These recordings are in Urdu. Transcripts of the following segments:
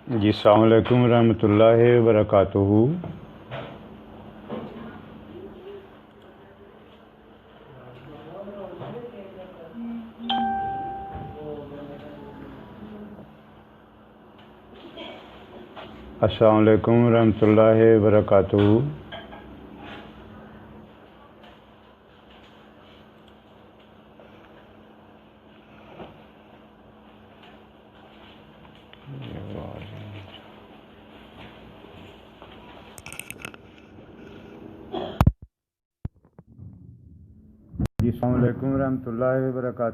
جی السلام علیکم ورحمۃ اللہ وبرکاتہ۔ السلام علیکم ورحمۃ اللہ وبرکاتہ۔ جی السلام علیکم ورحمۃ اللہ وبرکاتہ۔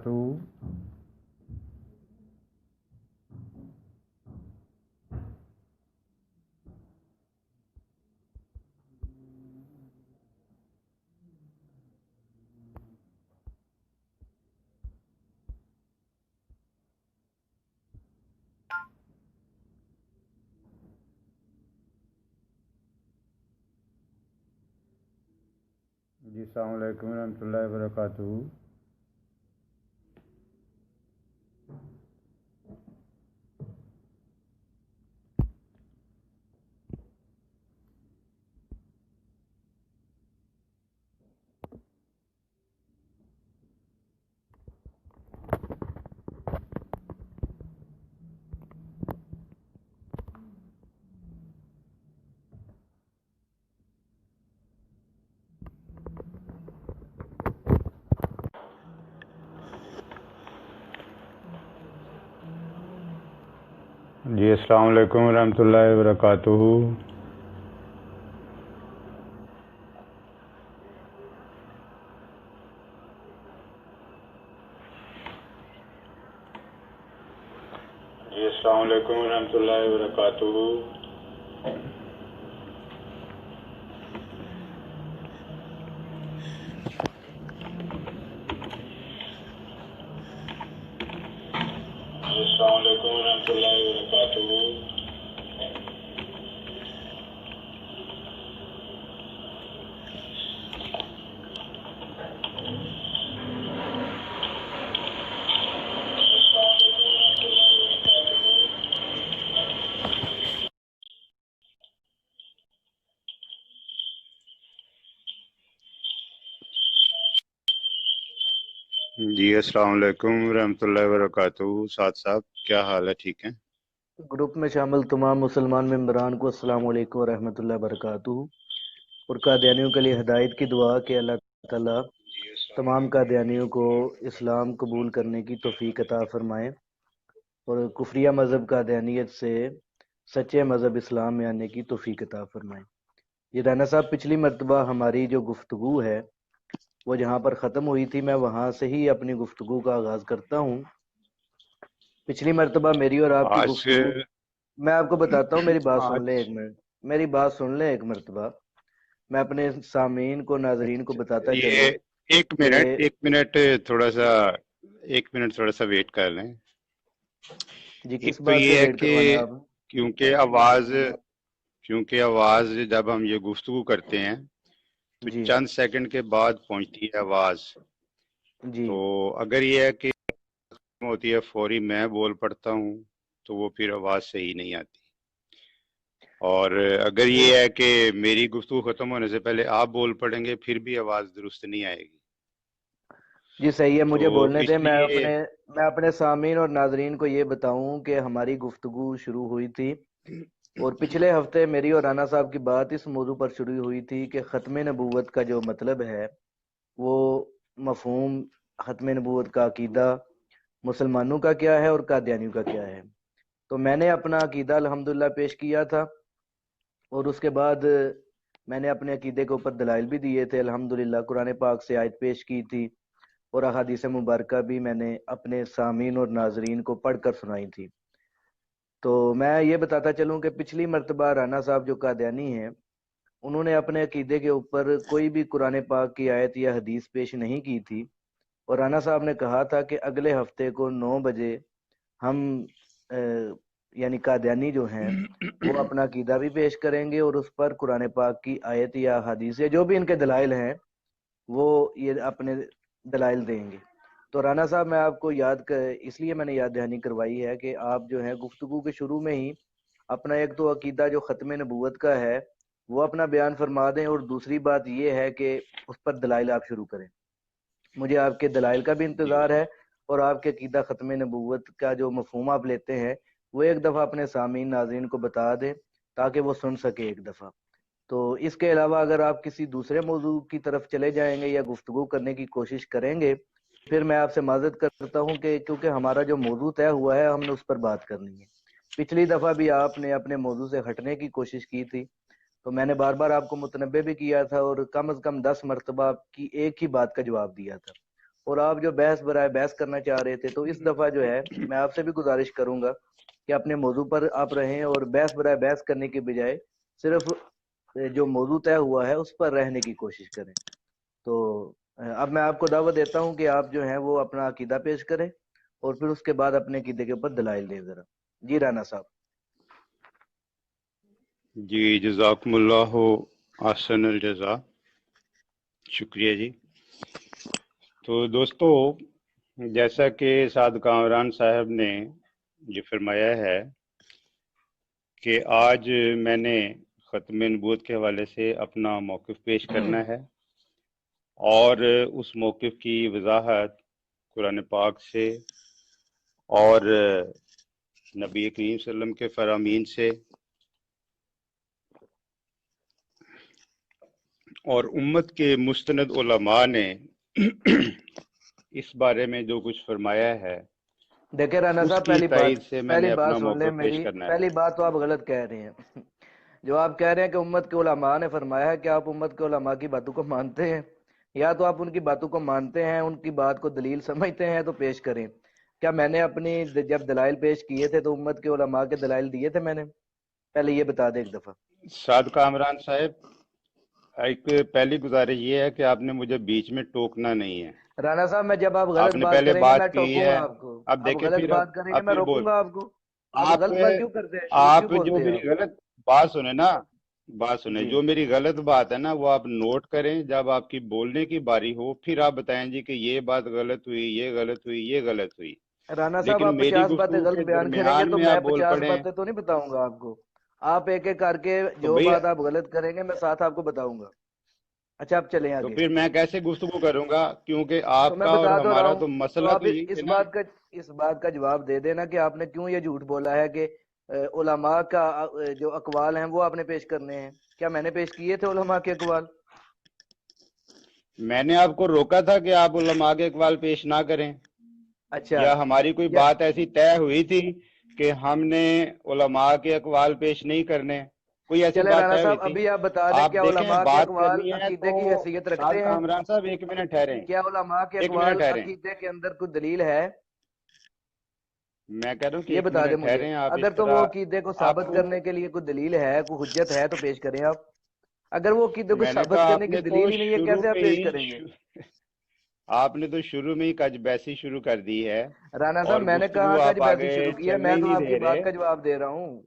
جی السلام علیکم ورحمۃ اللہ وبرکاتہ۔ جی السلام علیکم ورحمۃ اللہ وبرکاتہ۔ جی السلام علیکم ورحمۃ اللہ وبرکاتہ۔ السلام علیکم ورحمۃ اللہ وبرکاتہ۔ جی السلام علیکم ورحمۃ اللہ وبرکاتہ۔ سعد صاحب کیا حال ہے؟ ٹھیک ہیں؟ گروپ میں شامل تمام مسلمان ممبران کو السلام علیکم ورحمۃ اللہ وبرکاتہ، اور قادیانیوں کے لیے ہدایت کی دعا کہ اللہ تعالیٰ تمام قادیانیوں کو اسلام قبول کرنے کی توفیق عطا فرمائے اور کفریہ مذہب قادیانیت سے سچے مذہب اسلام میں آنے کی توفیق عطا فرمائے۔ یہ رانا صاحب، پچھلی مرتبہ ہماری جو گفتگو ہے وہ جہاں پر ختم ہوئی تھی، میں وہاں سے ہی اپنی گفتگو کا آغاز کرتا ہوں۔ پچھلی مرتبہ میری اور آپ کی آج گفتگو، میں آپ کو بتاتا ہوں، میری بات سن لیں آج ایک منٹ، میری بات سن لیں ایک مرتبہ۔ میں اپنے سامعین کو، ناظرین کو بتاتا چلوں یہ ایک کہ منٹ تھوڑا سا ویٹ کر لیں۔ جی ایک کس تو بات سے یہ ہے ویٹ کہ کروانا ہے آپ؟ کیونکہ آواز جب ہم یہ گفتگو کرتے ہیں تو جی چند سیکنڈ کے بعد پہنچتی ہے آواز، جی تو اگر یہ ہے کہ ہوتی ہے فوری میں بول پڑتا ہوں تو وہ پھر آواز صحیح نہیں آتی، اور اگر یہ ہے کہ میری گفتگو ختم ہونے سے پہلے آپ بول پڑیں گے پھر بھی آواز درست نہیں آئے گی۔ جی صحیح ہے، مجھے تو بولنے اس دیں۔ لیے میں اپنے سامعین اور ناظرین کو یہ بتاؤں کہ ہماری گفتگو شروع ہوئی تھی، اور پچھلے ہفتے میری اور رانا صاحب کی بات اس موضوع پر شروع ہوئی تھی کہ ختم نبوت کا جو مطلب ہے، وہ مفہوم ختم نبوت کا عقیدہ مسلمانوں کا کیا ہے اور قادیانیوں کا کیا ہے۔ تو میں نے اپنا عقیدہ الحمدللہ پیش کیا تھا، اور اس کے بعد میں نے اپنے عقیدے کے اوپر دلائل بھی دیے تھے الحمدللہ، قرآن پاک سے آیت پیش کی تھی، اور احادیث مبارکہ بھی میں نے اپنے سامعین اور ناظرین کو پڑھ کر سنائی تھی۔ تو میں یہ بتاتا چلوں کہ پچھلی مرتبہ رانا صاحب جو قادیانی ہیں، انہوں نے اپنے عقیدے کے اوپر کوئی بھی قرآن پاک کی آیت یا حدیث پیش نہیں کی تھی، اور رانا صاحب نے کہا تھا کہ اگلے ہفتے کو 9 بجے ہم یعنی قادیانی جو ہیں وہ اپنا عقیدہ بھی پیش کریں گے، اور اس پر قرآن پاک کی آیت یا حدیث یا جو بھی ان کے دلائل ہیں وہ یہ اپنے دلائل دیں گے۔ تو رانا صاحب، میں آپ کو اس لیے میں نے یاد دہانی کروائی ہے کہ آپ جو ہیں گفتگو کے شروع میں ہی اپنا ایک تو عقیدہ جو ختم نبوت کا ہے وہ اپنا بیان فرما دیں، اور دوسری بات یہ ہے کہ اس پر دلائل آپ شروع کریں۔ مجھے آپ کے دلائل کا بھی جی انتظار ہے، اور آپ کے عقیدہ ختم نبوت کا جو مفہوم آپ لیتے ہیں وہ ایک دفعہ اپنے سامعین ناظرین کو بتا دیں تاکہ وہ سن سکے ایک دفعہ۔ تو اس کے علاوہ اگر آپ کسی دوسرے موضوع کی طرف چلے جائیں گے یا گفتگو کرنے کی کوشش کریں گے، پھر میں آپ سے معذرت کرتا ہوں کہ کیونکہ ہمارا جو موضوع طے ہوا ہے ہم نے اس پر بات کرنی ہے۔ پچھلی دفعہ بھی آپ نے اپنے موضوع سے ہٹنے کی کوشش کی تھی، تو میں نے بار بار آپ کو متنبہ بھی کیا تھا اور کم از کم 10 مرتبہ آپ کی ایک ہی بات کا جواب دیا تھا، اور آپ جو بحث برائے بحث کرنا چاہ رہے تھے۔ تو اس دفعہ جو ہے میں آپ سے بھی گزارش کروں گا کہ اپنے موضوع پر آپ رہیں اور بحث برائے بحث کرنے کے بجائے صرف جو موضوع طے ہوا ہے اس پر رہنے کی کوشش کریں۔ تو اب میں آپ کو دعوت دیتا ہوں کہ آپ جو ہیں وہ اپنا عقیدہ پیش کریں اور پھر اس کے بعد اپنے عقیدے کے اوپر دلائل دیں ذرا۔ جی رانا صاحب۔ جی، جزاکم اللہ احسن الجزا، شکریہ جی۔ تو دوستو، جیسا کہ سعد کامران صاحب نے یہ فرمایا ہے کہ آج میں نے ختم نبوت کے حوالے سے اپنا موقف پیش کرنا ہے، اور اس موقف کی وضاحت قرآن پاک سے اور نبی کریم صلی اللہ علیہ وسلم کے فرامین سے اور امت کے مستند علماء نے اس بارے میں جو کچھ فرمایا ہے دیکھیں رانا اس صاحب، کی تائید سے میں نے اپنا سن لیں موقف پیش میری کرنا ہے۔ پہلی بات تو آپ غلط کہہ رہے ہیں۔ جو آپ کہہ رہے ہیں کہ امت کے علماء نے فرمایا ہے، کہ آپ امت کے علماء کی باتوں کو مانتے ہیں؟ یا تو آپ ان کی باتوں کو مانتے ہیں، ان کی بات کو دلیل سمجھتے ہیں تو پیش کریں۔ کیا میں نے اپنی جب دلائل پیش کیے تھے تو امت کے علماء کے دلائل دیے تھے میں نے؟ پہلے یہ بتا دیں ایک دفعہ۔ سعد کامران صاحب، ایک پہلی گزارش یہ ہے کہ آپ نے مجھے بیچ میں ٹوکنا نہیں ہے۔ رانا صاحب، میں جب آپ آپ غلط نے بات پہلے کریں گے میں بات کی ٹوکوں ہے، گا آپ کو۔ اب آپ دیکھیں غلط پھر بات کریں گے اب میں پھر روکوں بول گا آپ کو۔ آپ آپ غلط بات کیوں کرتے ہیں؟ جھوٹ کیوں جو بولتے ہیں میری آپ؟ غلط بات سنیں نا، بات سنیں، جی جو میری غلط بات ہے نا وہ آپ نوٹ کریں، جب آپ کی بولنے کی باری ہو پھر آپ بتائیں جی کہ یہ بات غلط ہوئی، یہ غلط ہوئی، یہ غلط ہوئی۔ رانا صاحب، لیکن آپ میری 50 باتیں گفتگو غلط کے بیان کریں گے درمیان تو میں میں آپ بول 50 پڑیں باتیں تو نہیں بتاؤں گا آپ کو۔ آپ ایک ایک کر کے تو جو بھئی، بات آپ غلط کریں گے میں ساتھ آپ کو بتاؤں گا۔ اچھا، آپ چلیں تو آگے۔ پھر میں کیسے گفتگو کروں گا، کیونکہ تو آپ میں کا اور بتا تو رہا ہمارا ہوں، تو تو مسئلہ آپ تو یہی ہے نا۔ اس بات کا جواب دے دینا کہ آپ نے کیوں یہ جھوٹ بولا ہے کہ علماء کا جو اقوال ہیں وہ آپ نے پیش کرنے ہیں۔ کیا میں نے پیش کیے تھے علماء کے اقوال؟ میں نے آپ کو روکا تھا کہ آپ علماء کے اقوال پیش نہ کریں، اچھا، یا ہماری کوئی یا بات ایسی طے ہوئی تھی کہ ہم نے علماء کے اقوال پیش نہیں کرنے؟ کوئی ایسی چلے بات رانا طے ہوئی صاحب، تھی؟ ابھی آپ بتا دیں آپ کیا دیکھیں، علماء کے بات اقوال کرنی ہے تو عقیدے کی حیثیت سعد رکھتے ہیں؟ کامران صاحب ایک منٹ ٹھہریں، کیا علماء کے ایک منٹ اقوال ٹھہریں، عقیدے کے اندر کوئی دلیل ہے؟ میں کہہ رہا ہوں کہ یہ ایک بتا دیں منٹ مجھے۔ ٹھہریں۔ آپ اگر اس تو وہ طرح عقیدے کو آپ ثابت کو، کرنے کے لیے کوئی دلیل ہے، کوئی حجت ہے تو پیش کریں آپ۔ اگر وہ عقیدے کو میں نے ثابت کہا آپ کرنے کی نے تو دلیل ہی نہیں ہے شروع کیسے آپ میں پیش ہی کریں گے؟ آپ نے تو شروع میں ہی کج بیسی شروع کر دی ہے، رانا صاحب، اور میں نے کہاں گفتگو کا آپ جب ایسی آگے شروع کی ہے؟ چلنے میں ہی تو نہیں آپ کی دے بات رہے۔ کا جواب دے رہا ہوں۔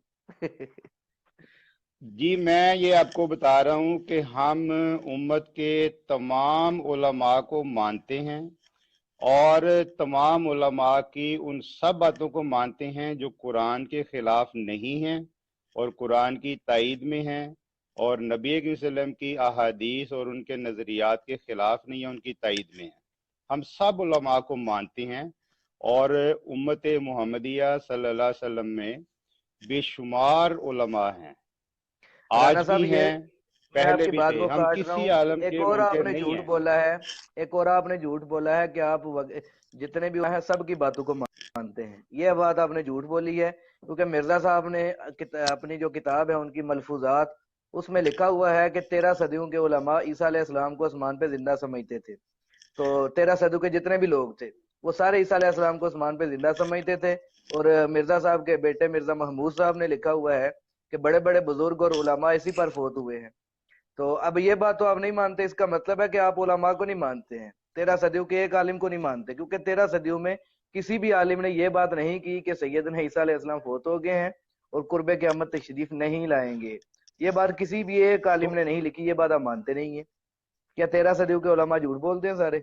جی، میں یہ آپ کو بتا رہا ہوں کہ ہم امت کے تمام علماء کو مانتے ہیں، اور تمام علماء کی ان سب باتوں کو مانتے ہیں جو قرآن کے خلاف نہیں ہیں اور قرآن کی تائید میں ہیں، اور نبی صلی اللہ علیہ وسلم کی احادیث اور ان کے نظریات کے خلاف نہیں ہیں، ان کی تائید میں ہیں۔ ہم سب علماء کو مانتے ہیں، اور امت محمدیہ صلی اللہ علیہ وسلم میں بے شمار علماء ہیں، رانا آج صاحب، بھی یہ ہیں، میں آپ پہلے کی بھی بات تھے، کو ہم کاٹ رہا کسی ہوں۔ عالم ایک کے اور آپ منکر نے نہیں جھوٹ ہیں۔ بولا ہے، ایک اور آپ نے جھوٹ بولا ہے کہ آپ جتنے بھی ہیں سب کی باتوں کو مانتے ہیں۔ یہ بات آپ نے جھوٹ بولی ہے، کیونکہ مرزا صاحب نے اپنی جو کتاب ہے ان کی ملفوظات، اس میں لکھا ہوا ہے کہ 13 صدیوں کے علماء عیسیٰ علیہ السلام کو آسمان پہ زندہ سمجھتے تھے۔ تو 13 صدیوں کے جتنے بھی لوگ تھے وہ سارے عیسیٰ علیہ السلام کو آسمان پہ زندہ سمجھتے تھے، اور مرزا صاحب کے بیٹے مرزا محمود صاحب نے لکھا ہوا ہے کہ بڑے بڑے بزرگ اور علماء اسی پر فوت ہوئے ہیں۔ تو اب یہ بات تو آپ نہیں مانتے، اس کا مطلب ہے کہ آپ علماء کو نہیں مانتے ہیں، 13 صدیوں کے ایک عالم کو نہیں مانتے، کیونکہ 13 صدیوں میں کسی بھی عالم نے یہ بات نہیں کی کہ سیدنا عیسیٰ علیہ السلام فوت ہو گئے ہیں اور قرب قیامت تشریف نہیں لائیں گے۔ یہ بات کسی بھی ایک تو عالم نے نہیں لکھی، یہ بات آپ مانتے نہیں ہیں۔ کیا 13 صدیوں کے علماء جھوٹ بولتے ہیں سارے؟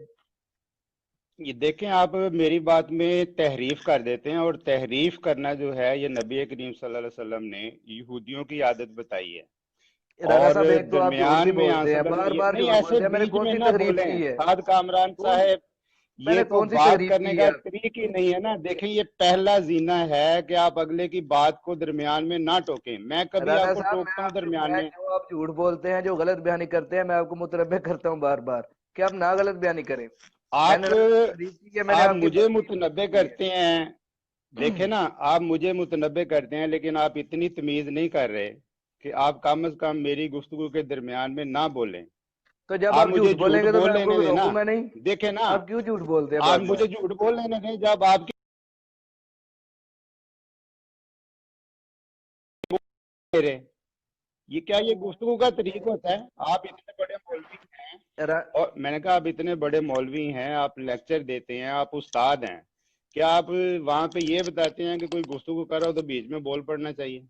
یہ دیکھیں آپ میری بات میں تحریف کر دیتے ہیں، اور تحریف کرنا جو ہے یہ نبی کریم صلی اللہ علیہ وسلم نے یہودیوں کی عادت بتائی ہے۔ رانا اور صاحب ایک تو آپ جھوٹ بھی درمیان میں بولتے ہیں، آنسلم بار یہ بار نہیں، جھوٹ ایسے بولتے ہیں، میں نے بیچ کون میں سی نہ تقریب بولیں کی ہے؟ سعد کامران کون صاحب، میں یہ نے تو کون سی بات تقریب کرنے کی کا ہے؟ طریق ہی نہیں ہے نا۔ دیکھیں یہ پہلا زینہ ہے کہ آپ اگلے کی بات کو درمیان میں نہ ٹوکیں۔ میں کبھی رانا آپ کو صاحب میں ٹوکتا ہوں آپ سے درمیان میں میں؟ جو آپ جھوٹ بولتے ہیں، جو غلط بیانی کرتے ہیں، میں آپ کو متنبع کرتا ہوں بار بار کہ آپ نہ غلط بیانی کریں۔ میں نے آپ رانا صاحب تعریف کی ہے، میں نے آپ آپ کی مجھے بات کی متنبع کی ہے۔ کرتے ہیں، دیکھیں نا آپ مجھے متنبع کرتے ہیں، لیکن آپ اتنی تمیز نہیں کر رہے کہ آپ کم از کم میری گفتگو کے درمیان میں نہ بولیں۔ تو جب آپ آپ مجھے جھوٹ بولیں جھوٹ گے تو میں بول آپ لینے کو دیں نا، روکوں گا نہیں؟ دیکھیں نا آپ کیوں جھوٹ بولتے ہیں آپ بار بار؟ مجھے جھوٹ بول لینے دیں جب آپ کی رہے۔ یہ کیا یہ گفتگو کا طریق ہوتا ہے؟ آپ اتنے بڑے مولوی ہیں، را- اور میں نے کہا آپ اتنے بڑے مولوی ہیں، آپ لیکچر دیتے ہیں، آپ استاد ہیں، کیا آپ وہاں پہ یہ بتاتے ہیں کہ کوئی گفتگو کر رہا ہو تو بیچ میں بول پڑنا چاہیے؟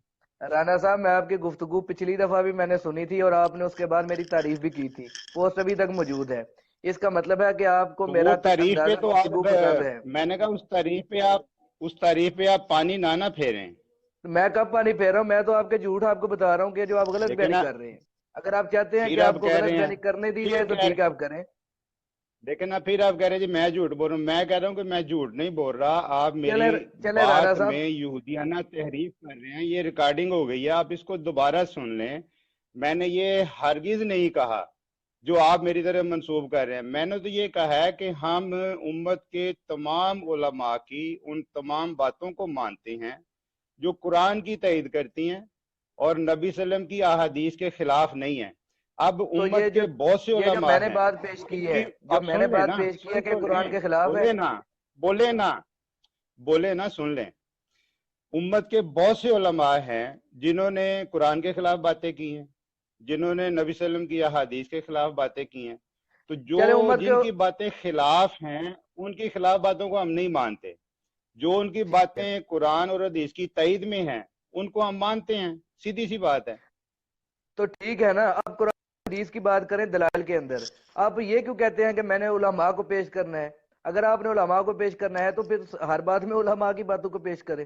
رانا صاحب میں آپ کی گفتگو پچھلی دفعہ بھی میں نے سنی تھی، اور آپ نے اس کے بعد میری تعریف بھی کی تھی، وہ سبھی تک موجود ہے۔ اس کا مطلب ہے کہ آپ کو تو وہ میرا تعریف پہ انداز تو آپ گفتگو پسند ہے۔ میں نے کہا اس تعریف پہ آپ پانی نہ پھیریں۔ میں کب پانی پھیر رہا ہوں؟ میں تو آپ کے جھوٹ آپ کو بتا رہا ہوں کہ جو آپ غلط لیکن بیانی کر رہے ہیں۔ اگر آپ چاہتے ہیں پھر کہ آپ آپ کو کہہ غلط رہے ہیں بیانی کرنے دی پھر جائے تو کہہ ٹھیک ہے، رہے آپ کریں۔ لیکن اب پھر آپ کہہ رہے ہیں جی میں جھوٹ بول رہا ہوں۔ میں کہہ رہا ہوں کہ میں جھوٹ نہیں بول رہا، آپ چلے میری چلے رانا بات صاحب، میں یہودیانہ تحریف کر رہے ہیں، یہ ریکارڈنگ ہو گئی ہے، آپ اس کو دوبارہ سن لیں۔ میں نے یہ ہرگز نہیں کہا جو آپ میری طرف منسوب کر رہے ہیں۔ میں نے تو یہ کہا ہے کہ ہم امت کے تمام علماء کی ان تمام باتوں کو مانتے ہیں جو قرآن کی تائید کرتی ہیں اور نبی صلی اللہ علیہ وسلم کی احادیث کے خلاف نہیں ہیں۔ اب تو امت کے بہت سے یہ جو علماء میں نے ہیں بات پیش ان کی ہے، کی، جو آپ میں سن نے لیں بات نا، پیش کی سن ہے کہ تو لیں، قرآن کے خلاف ہے۔ بولے نا، بولے نا، بولے نا، سن لیں۔ امت کے بہت سے علماء ہیں جنہوں نے قرآن کے خلاف باتیں کی ہیں، جنہوں نے نبی صلی اللہ علیہ وسلم کی احادیث کے خلاف باتیں کی ہیں۔ تو جو چلے امت کے جن کی باتیں خلاف ہیں ان کی خلاف باتوں کو ہم نہیں مانتے، جو ان کی ٹھیک ہے، باتیں قرآن اور حدیث کی تائید میں ہیں ان کو ہم مانتے ہیں، سیدھی سی بات ہے۔ تو ٹھیک ہے نا، آپ قرآن حدیث کی بات کریں دلائل کے اندر۔ آپ یہ کیوں کہتے ہیں کہ میں نے علماء کو پیش کرنا ہے؟ اگر آپ نے علماء کو پیش کرنا ہے تو پھر ہر بات میں علماء کی باتوں کو پیش کریں۔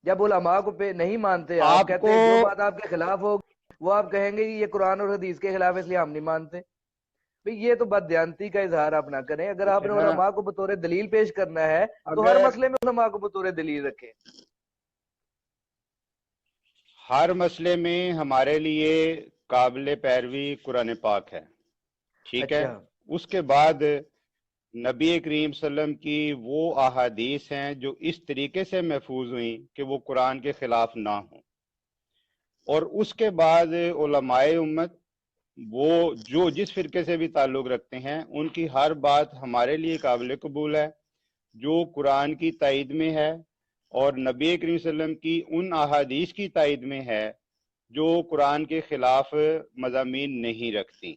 جب علماء کو نہیں مانتے، آپ آپ کہتے کو ہیں جو بات آپ کے خلاف ہوگی وہ آپ کہیں گے کہ یہ قرآن اور حدیث کے خلاف ہے اس لیے ہم نہیں مانتے۔ بھئی یہ تو بددیانتی کا اظہار آپ نہ کریں۔ اگر آپ دیکھیں نے نا، علماء کو بطور دلیل پیش کرنا ہے تو ہر اگر مسئلے میں علماء کو بطور دلیل رکھیں۔ ہر مسئلے میں ہمارے لیے قابل پیروی قرآن پاک ہے، ٹھیک ہے؟ اچھا، اس کے بعد نبی کریم صلی اللہ علیہ وسلم کی وہ احادیث ہیں جو اس طریقے سے محفوظ ہوئیں کہ وہ قرآن کے خلاف نہ ہوں، اور اس کے بعد علماء امت وہ جو جس فرقے سے بھی تعلق رکھتے ہیں ان کی ہر بات ہمارے لیے قابل قبول ہے جو قرآن کی تائید میں ہے اور نبی کریم صلی اللہ علیہ وسلم کی ان احادیث کی تائید میں ہے جو قرآن کے خلاف مضامین نہیں رکھتی۔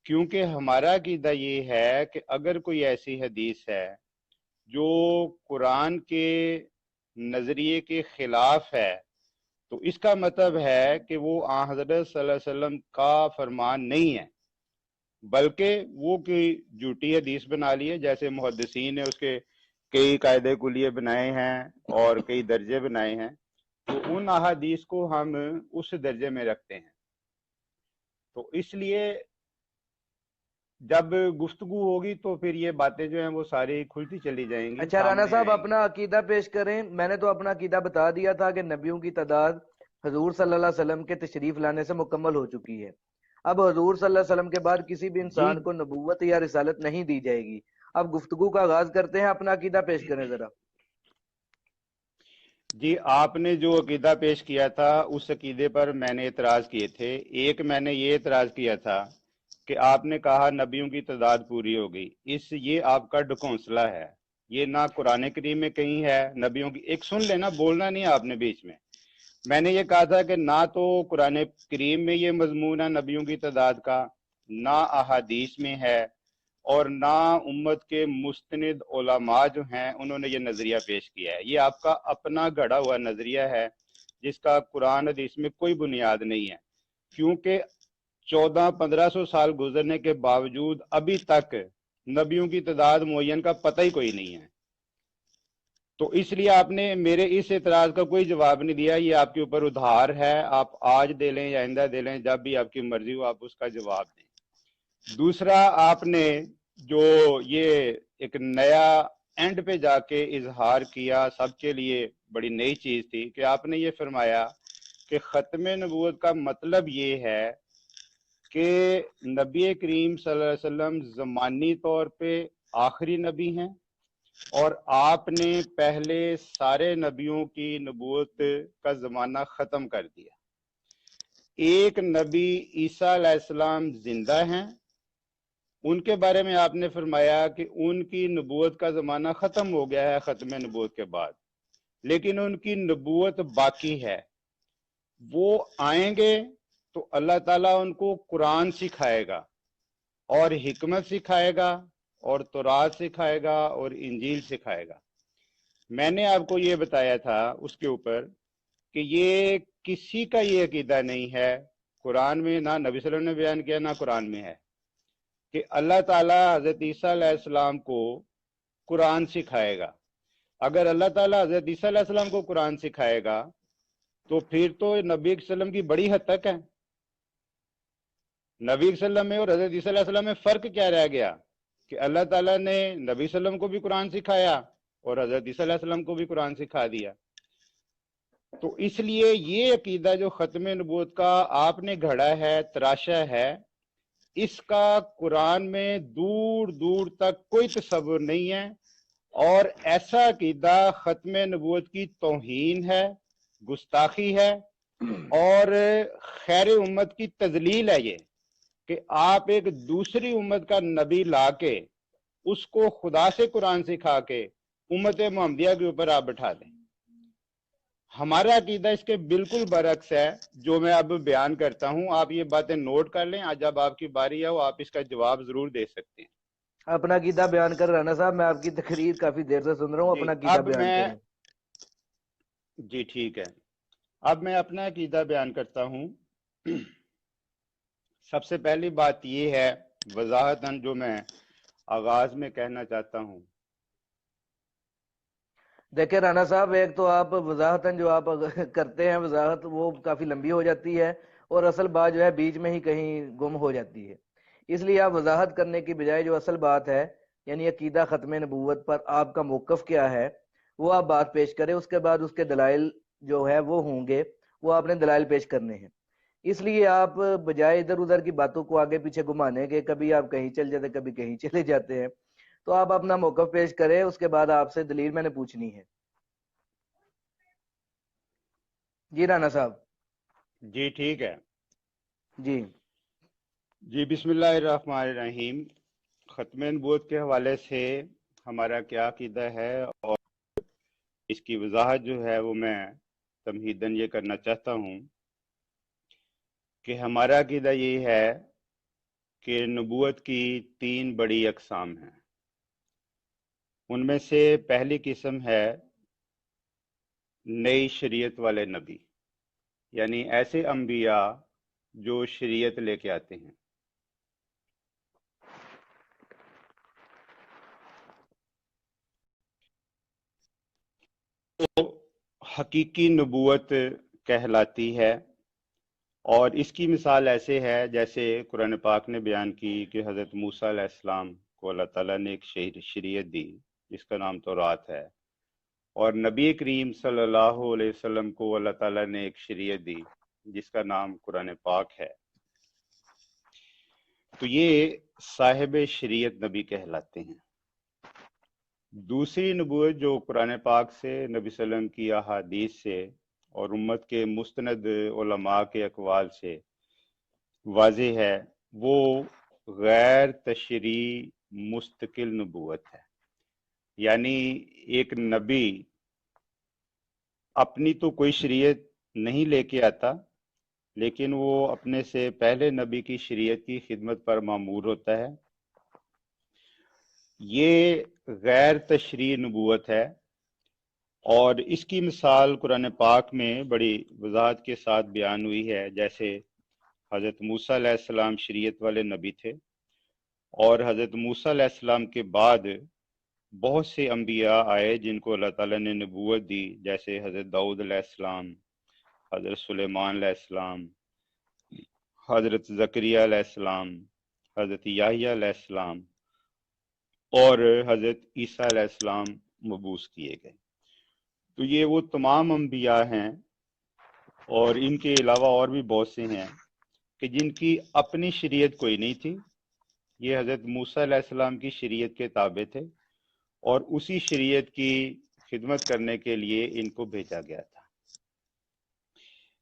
کیونکہ ہمارا عقیدہ یہ ہے کہ اگر کوئی ایسی حدیث ہے جو قرآن کے نظریے کے خلاف ہے تو اس کا مطلب ہے کہ وہ آن حضرت صلی اللہ علیہ وسلم کا فرمان نہیں ہے، بلکہ وہ کوئی جھوٹی حدیث بنا لی ہے، جیسے محدثین نے اس کے کئی قاعدے کلیے بنائے ہیں اور کئی درجے بنائے ہیں، تو ان احادیث کو ہم اس درجے میں رکھتے ہیں۔ تو اس لیے جب گفتگو ہوگی تو پھر یہ باتیں جو ہیں وہ ساری کھلتی چلی جائیں گی، اچھا رانا سامنے صاحب آئیں گی۔ اپنا عقیدہ پیش کریں۔ میں نے تو اپنا عقیدہ بتا دیا تھا کہ نبیوں کی تعداد حضور صلی اللہ علیہ وسلم کے تشریف لانے سے مکمل ہو چکی ہے۔ اب حضور صلی اللہ علیہ وسلم کے بعد کسی بھی جی انسان کو نبوت یا رسالت نہیں دی جائے گی۔ اب گفتگو کا آغاز کرتے ہیں، اپنا عقیدہ پیش کریں ذرا۔ جی، آپ نے جو عقیدہ پیش کیا تھا اس عقیدے پر میں نے اعتراض کیے تھے۔ ایک میں نے یہ اعتراض کیا تھا کہ آپ نے کہا نبیوں کی تعداد پوری ہو گئی، یہ آپ کا ڈھکونسلا ہے، یہ نہ قرآن کریم میں کہیں ہے نبیوں کی، ایک سن لینا، بولنا نہیں آپ نے بیچ میں نے یہ کہا تھا کہ نہ تو قرآن کریم میں یہ مضمون ہے نبیوں کی تعداد کا، نہ احادیث میں ہے، اور نہ امت کے مستند علماء جو ہیں انہوں نے یہ نظریہ پیش کیا ہے۔ یہ آپ کا اپنا گھڑا ہوا نظریہ ہے جس کا قرآن حدیث میں کوئی بنیاد نہیں ہے، کیونکہ 1400-1500 سال گزرنے کے باوجود ابھی تک نبیوں کی تعداد معین کا پتہ ہی کوئی نہیں ہے. تو اس لیے آپ نے میرے اس اعتراض کا کوئی جواب نہیں دیا. یہ آپ کے اوپر ادھار ہے، آپ آج دے لیں یا آئندہ دے لیں، جب بھی آپ کی مرضی ہو آپ اس کا جواب دیں. دوسرا، آپ نے جو یہ ایک نیا اینڈ پہ جا کے اظہار کیا، سب کے لیے بڑی نئی چیز تھی کہ آپ نے یہ فرمایا کہ ختم نبوت کا مطلب یہ ہے کہ نبی کریم صلی اللہ علیہ وسلم زمانی طور پہ آخری نبی ہیں، اور آپ نے پہلے سارے نبیوں کی نبوت کا زمانہ ختم کر دیا. ایک نبی عیسیٰ علیہ السلام زندہ ہیں، ان کے بارے میں آپ نے فرمایا کہ ان کی نبوت کا زمانہ ختم ہو گیا ہے ختم نبوت کے بعد، لیکن ان کی نبوت باقی ہے. وہ آئیں گے تو اللہ تعالیٰ ان کو قرآن سکھائے گا اور حکمت سکھائے گا اور تورات سکھائے گا اور انجیل سکھائے گا. میں نے آپ کو یہ بتایا تھا اس کے اوپر کہ یہ کسی کا یہ عقیدہ نہیں ہے، قرآن میں نہ نبی صلی اللہ علیہ وسلم نے بیان کیا نہ قرآن میں ہے، کہ اللہ تعالیٰ حضرت عیسیٰ علیہ السلام کو قرآن سکھائے گا. اگر اللہ تعالیٰ حضرت عیسیٰ علیہ السلام کو قرآن سکھائے گا تو پھر تو نبی صلی اللہ علیہ وسلم کی بڑی حد تک ہے. نبی صلی اللہ علیہ وسلم میں اور حضرت عیسیٰ علیہ السلام میں فرق کیا رہ گیا کہ اللہ تعالیٰ نے نبی صلی اللہ علیہ وسلم کو بھی قرآن سکھایا اور حضرت عیسیٰ علیہ السلام کو بھی قرآن سکھا دیا. تو اس لیے یہ عقیدہ جو ختم نبوت کا آپ نے گھڑا ہے، تراشا ہے، اس کا قرآن میں دور دور تک کوئی تصور نہیں ہے، اور ایسا عقیدہ ختم نبوت کی توہین ہے، گستاخی ہے، اور خیر امت کی تذلیل ہے. یہ کہ آپ ایک دوسری امت کا نبی لا کے اس کو خدا سے قرآن سکھا کے امت محمدیہ کے اوپر آپ بٹھا دیں. ہمارا عقیدہ اس کے بالکل برعکس ہے جو میں اب بیان کرتا ہوں. آپ یہ باتیں نوٹ کر لیں، آج جب آپ کی باری ہے آپ اس کا جواب ضرور دے سکتے ہیں. اپنا عقیدہ بیان کر رانا صاحب، میں آپ کی تقریر کافی دیر سے سن رہا ہوں، اپنا عقیدہ بیان کریں. جی ٹھیک ہے، اب میں اپنا عقیدہ بیان کرتا ہوں. سب سے پہلی بات یہ ہے وضاحتاً جو میں آغاز میں کہنا چاہتا ہوں. دیکھیں رانا صاحب، ایک تو آپ وضاحتاً جو آپ کرتے ہیں وضاحت وہ کافی لمبی ہو جاتی ہے، اور اصل بات جو ہے بیچ میں ہی کہیں گم ہو جاتی ہے. اس لیے آپ وضاحت کرنے کی بجائے جو اصل بات ہے، یعنی عقیدہ ختم نبوت پر آپ کا موقف کیا ہے، وہ آپ بات پیش کریں. اس کے بعد اس کے دلائل جو ہے وہ ہوں گے، وہ آپ نے دلائل پیش کرنے ہیں. اس لیے آپ بجائے ادھر ادھر کی باتوں کو آگے پیچھے گھمانے کے، کبھی آپ کہیں چل جاتے کبھی کہیں چلے جاتے ہیں، تو آپ اپنا موقف پیش کریں. اس کے بعد آپ سے دلیل میں نے پوچھنی ہے. جی رانا صاحب. جی ٹھیک ہے. جی بسم اللہ الرحمن الرحیم. ختم نبوت کے حوالے سے ہمارا کیا عقیدہ ہے اور اس کی وضاحت جو ہے وہ میں تمہیداً یہ کرنا چاہتا ہوں کہ ہمارا عقیدہ یہ ہے کہ نبوت کی 3 بڑی اقسام ہیں. ان میں سے پہلی قسم ہے نئی شریعت والے نبی، یعنی ایسے انبیاء جو شریعت لے کے آتے ہیں. تو حقیقی نبوت کہلاتی ہے، اور اس کی مثال ایسے ہے جیسے قرآن پاک نے بیان کی کہ حضرت موسیٰ علیہ السلام کو اللہ تعالیٰ نے ایک شریعت دی جس کا نام تورات ہے، اور نبی کریم صلی اللہ علیہ وسلم کو اللہ تعالیٰ نے ایک شریعت دی جس کا نام قرآن پاک ہے. تو یہ صاحب شریعت نبی کہلاتے ہیں. دوسری نبوت جو قرآن پاک سے، نبی صلی اللہ علیہ وسلم کی احادیث سے اور امت کے مستند علماء کے اقوال سے واضح ہے، وہ غیر تشریعی مستقل نبوت ہے. یعنی ایک نبی اپنی تو کوئی شریعت نہیں لے کے آتا، لیکن وہ اپنے سے پہلے نبی کی شریعت کی خدمت پر مامور ہوتا ہے. یہ غیر تشریعی نبوت ہے، اور اس کی مثال قرآن پاک میں بڑی وضاحت کے ساتھ بیان ہوئی ہے. جیسے حضرت موسیٰ علیہ السلام شریعت والے نبی تھے، اور حضرت موسیٰ علیہ السلام کے بعد بہت سے انبیاء آئے جن کو اللہ تعالیٰ نے نبوت دی، جیسے حضرت داؤد علیہ السلام، حضرت سلیمان علیہ السلام، حضرت زکریا علیہ السلام، حضرت یحییٰ علیہ السلام اور حضرت عیسیٰ علیہ السلام مبعوث کیے گئے۔ تو یہ وہ تمام انبیاء ہیں، اور ان کے علاوہ اور بھی بہت سے ہیں کہ جن کی اپنی شریعت کوئی نہیں تھی، یہ حضرت موسیٰ علیہ السلام کی شریعت کے تابع تھے اور اسی شریعت کی خدمت کرنے کے لیے ان کو بھیجا گیا تھا۔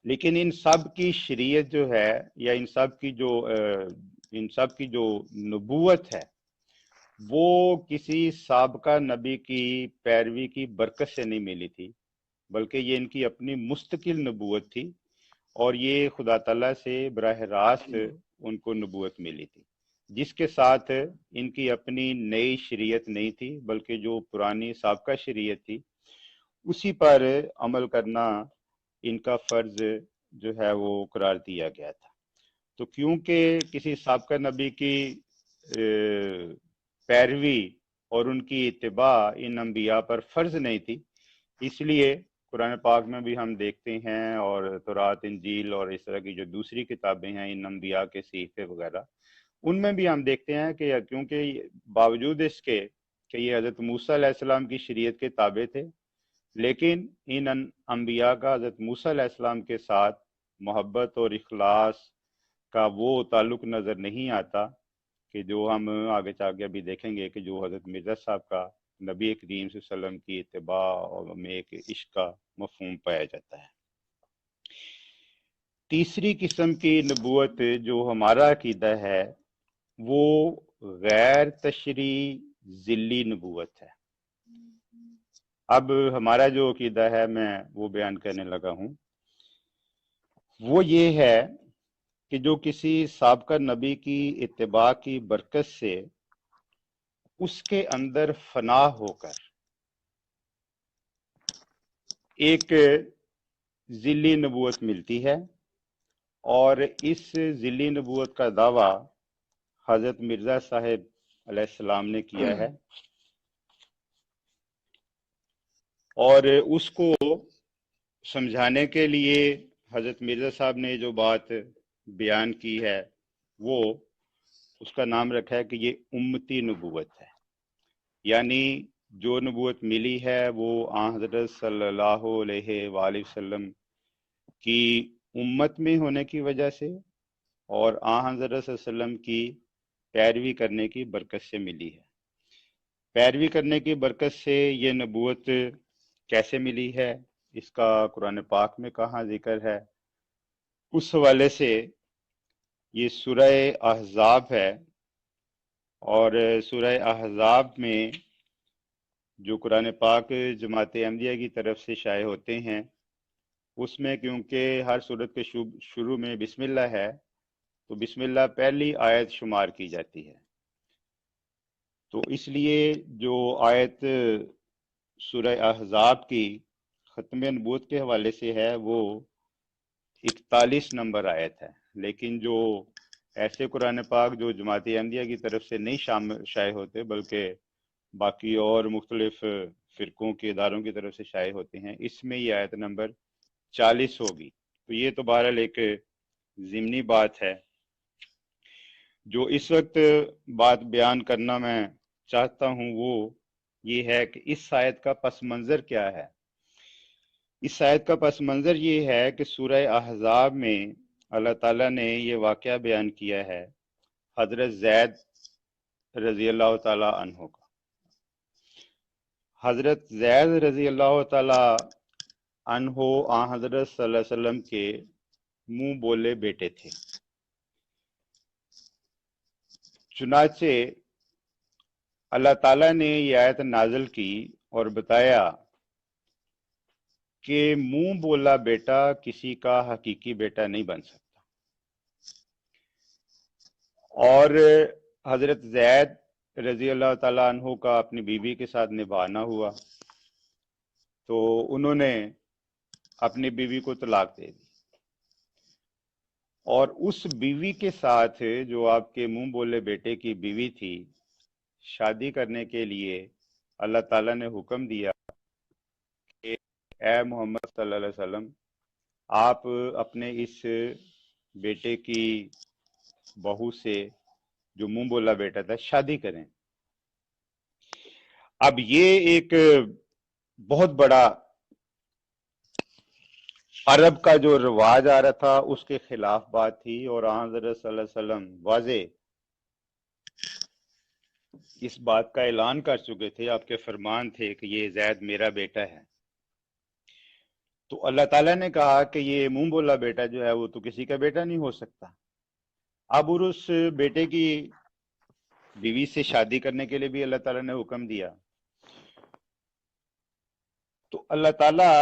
لیکن ان سب کی شریعت جو ہے، یا ان سب کی جو نبوت ہے، وہ کسی سابقہ نبی کی پیروی کی برکت سے نہیں ملی تھی، بلکہ یہ ان کی اپنی مستقل نبوت تھی، اور یہ خدا تعالیٰ سے براہ راست ان کو نبوت ملی تھی، جس کے ساتھ ان کی اپنی نئی شریعت نہیں تھی، بلکہ جو پرانی سابقہ شریعت تھی اسی پر عمل کرنا ان کا فرض جو ہے وہ قرار دیا گیا تھا۔ تو کیونکہ کسی سابقہ نبی کی پیروی اور ان کی اتباع ان انبیاء پر فرض نہیں تھی، اس لیے قرآن پاک میں بھی ہم دیکھتے ہیں، اور تورات، انجیل اور اس طرح کی جو دوسری کتابیں ہیں ان انبیاء کے صحیفے وغیرہ، ان میں بھی ہم دیکھتے ہیں کہ کیونکہ باوجود اس کے کہ یہ حضرت موسیٰ علیہ السلام کی شریعت کے تابع تھے، لیکن ان انبیاء کا حضرت موسیٰ علیہ السلام کے ساتھ محبت اور اخلاص کا وہ تعلق نظر نہیں آتا کہ جو ہم آگے چل کے ابھی دیکھیں گے کہ جو حضرت مرزا صاحب کا نبی کریم صلی اللہ علیہ وسلم کی اتباع میں ایک عشق کا مفہوم پایا جاتا ہے۔ تیسری قسم کی نبوت جو ہمارا عقیدہ ہے وہ غیر تشریعی ذلی نبوت ہے۔ اب ہمارا جو عقیدہ ہے میں وہ بیان کرنے لگا ہوں، وہ یہ ہے کہ جو کسی سابقہ نبی کی اتباع کی برکت سے اس کے اندر فنا ہو کر ایک ذلی نبوت ملتی ہے، اور اس ذلی نبوت کا دعویٰ حضرت مرزا صاحب علیہ السلام نے کیا ہے، اور اس کو سمجھانے کے لیے حضرت مرزا صاحب نے جو بات بیان کی ہے وہ اس کا نام رکھا ہے کہ یہ امتی نبوت ہے، یعنی جو نبوت ملی ہے وہ آن حضرت صلی اللہ علیہ وآلہ وسلم کی امت میں ہونے کی وجہ سے اور آن حضرت صلی اللہ علیہ وسلم کی پیروی کرنے کی برکت سے ملی ہے۔ پیروی کرنے کی برکت سے یہ نبوت کیسے ملی ہے، اس کا قرآن پاک میں کہاں ذکر ہے، اس حوالے سے یہ سورہ احزاب ہے، اور سورہ احزاب میں جو قرآن پاک جماعت احمدیہ کی طرف سے شائع ہوتے ہیں، اس میں کیونکہ ہر سورت کے شروع میں بسم اللہ ہے، تو بسم اللہ پہلی آیت شمار کی جاتی ہے، تو اس لیے جو آیت سورہ احزاب کی ختم نبوت کے حوالے سے ہے وہ 41 نمبر آیت ہے، لیکن جو ایسے قرآن پاک جو جماعت احمدیہ کی طرف سے نہیں شائع ہوتے بلکہ باقی اور مختلف فرقوں کے اداروں کی طرف سے شائع ہوتے ہیں، اس میں یہ آیت نمبر 40 ہوگی۔ تو یہ تو بہرحال ایک ضمنی بات ہے۔ جو اس وقت بات بیان کرنا میں چاہتا ہوں وہ یہ ہے کہ اس آیت کا پس منظر کیا ہے۔ اس آیت کا پس منظر یہ ہے کہ سورہ احزاب میں اللہ تعالیٰ نے یہ واقعہ بیان کیا ہے حضرت زید رضی اللہ تعالیٰ عنہ کا۔ حضرت زید رضی اللہ تعالیٰ عنہ آن حضرت صلی اللہ علیہ وسلم کے منہ بولے بیٹے تھے، چنانچہ اللہ تعالیٰ نے یہ آیت نازل کی اور بتایا کہ منہ بولا بیٹا کسی کا حقیقی بیٹا نہیں بن سکتا، اور حضرت زید رضی اللہ تعالیٰ عنہ کا اپنی بیوی کے ساتھ نبھانا ہوا تو انہوں نے اپنی بیوی کو طلاق دے دی، اور اس بیوی کے ساتھ جو آپ کے منہ بولے بیٹے کی بیوی تھی، شادی کرنے کے لیے اللہ تعالیٰ نے حکم دیا کہ اے محمد صلی اللہ علیہ وسلم، آپ اپنے اس بیٹے کی بہو سے جو منہ بولا بیٹا تھا شادی کریں۔ اب یہ ایک بہت بڑا عرب کا جو رواج آ رہا تھا اس کے خلاف بات تھی، اور حضرت صلی اللہ علیہ وسلم واضح اس بات کا اعلان کر چکے تھے، آپ کے فرمان تھے کہ یہ زید میرا بیٹا ہے۔ تو اللہ تعالیٰ نے کہا کہ یہ منہ بولا بیٹا جو ہے وہ تو کسی کا بیٹا نہیں ہو سکتا۔ اب اور اس بیٹے کی بیوی سے شادی کرنے کے لیے بھی اللہ تعالیٰ نے حکم دیا۔ تو اللہ تعالیٰ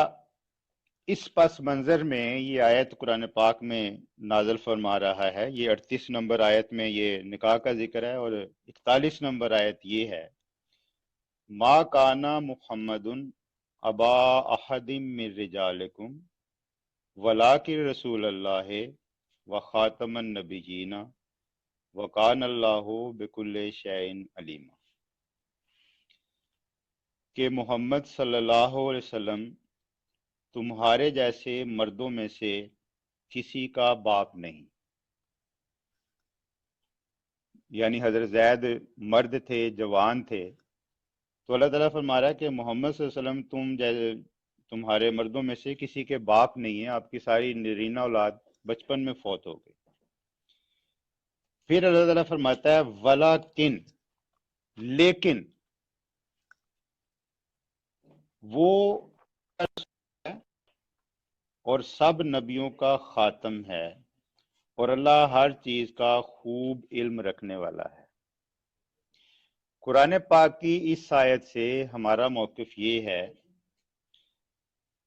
اس پس منظر میں یہ آیت قرآن پاک میں نازل فرما رہا ہے۔ یہ 38 نمبر آیت میں یہ نکاح کا ذکر ہے، اور 41 نمبر آیت یہ ہے، ما کانا محمد ابا احد من رجالکم ولکن رسول اللہ وخاتم النبیین وکان اللہ بکل شیء علیم، کہ محمد صلی اللہ علیہ وسلم تمہارے جیسے مردوں میں سے کسی کا باپ نہیں۔ یعنی حضرت زید مرد تھے، جوان تھے، تو اللہ تعالیٰ فرما رہا ہے کہ محمد صلی اللہ علیہ وسلم تمہارے مردوں میں سے کسی کے باپ نہیں ہیں، آپ کی ساری نرینہ اولاد بچپن میں فوت ہو گئی۔ پھر اللہ تعالیٰ فرماتا ہے ولیکن، لیکن وہ اور سب نبیوں کا خاتم ہے، اور اللہ ہر چیز کا خوب علم رکھنے والا ہے۔ قرآن پاک کی اس آیت سے ہمارا موقف یہ ہے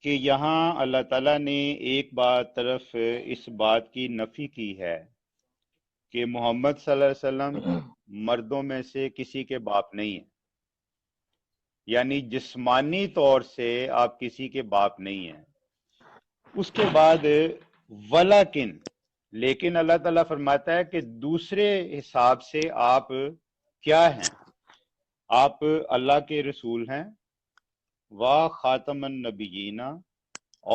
کہ یہاں اللہ تعالیٰ نے ایک طرف اس بات کی نفی کی ہے کہ محمد صلی اللہ علیہ وسلم مردوں میں سے کسی کے باپ نہیں ہیں، یعنی جسمانی طور سے آپ کسی کے باپ نہیں ہیں۔ اس کے بعد ولیکن، لیکن اللہ تعالیٰ فرماتا ہے کہ دوسرے حساب سے آپ کیا ہیں، آپ اللہ کے رسول ہیں، خاتم النبیین،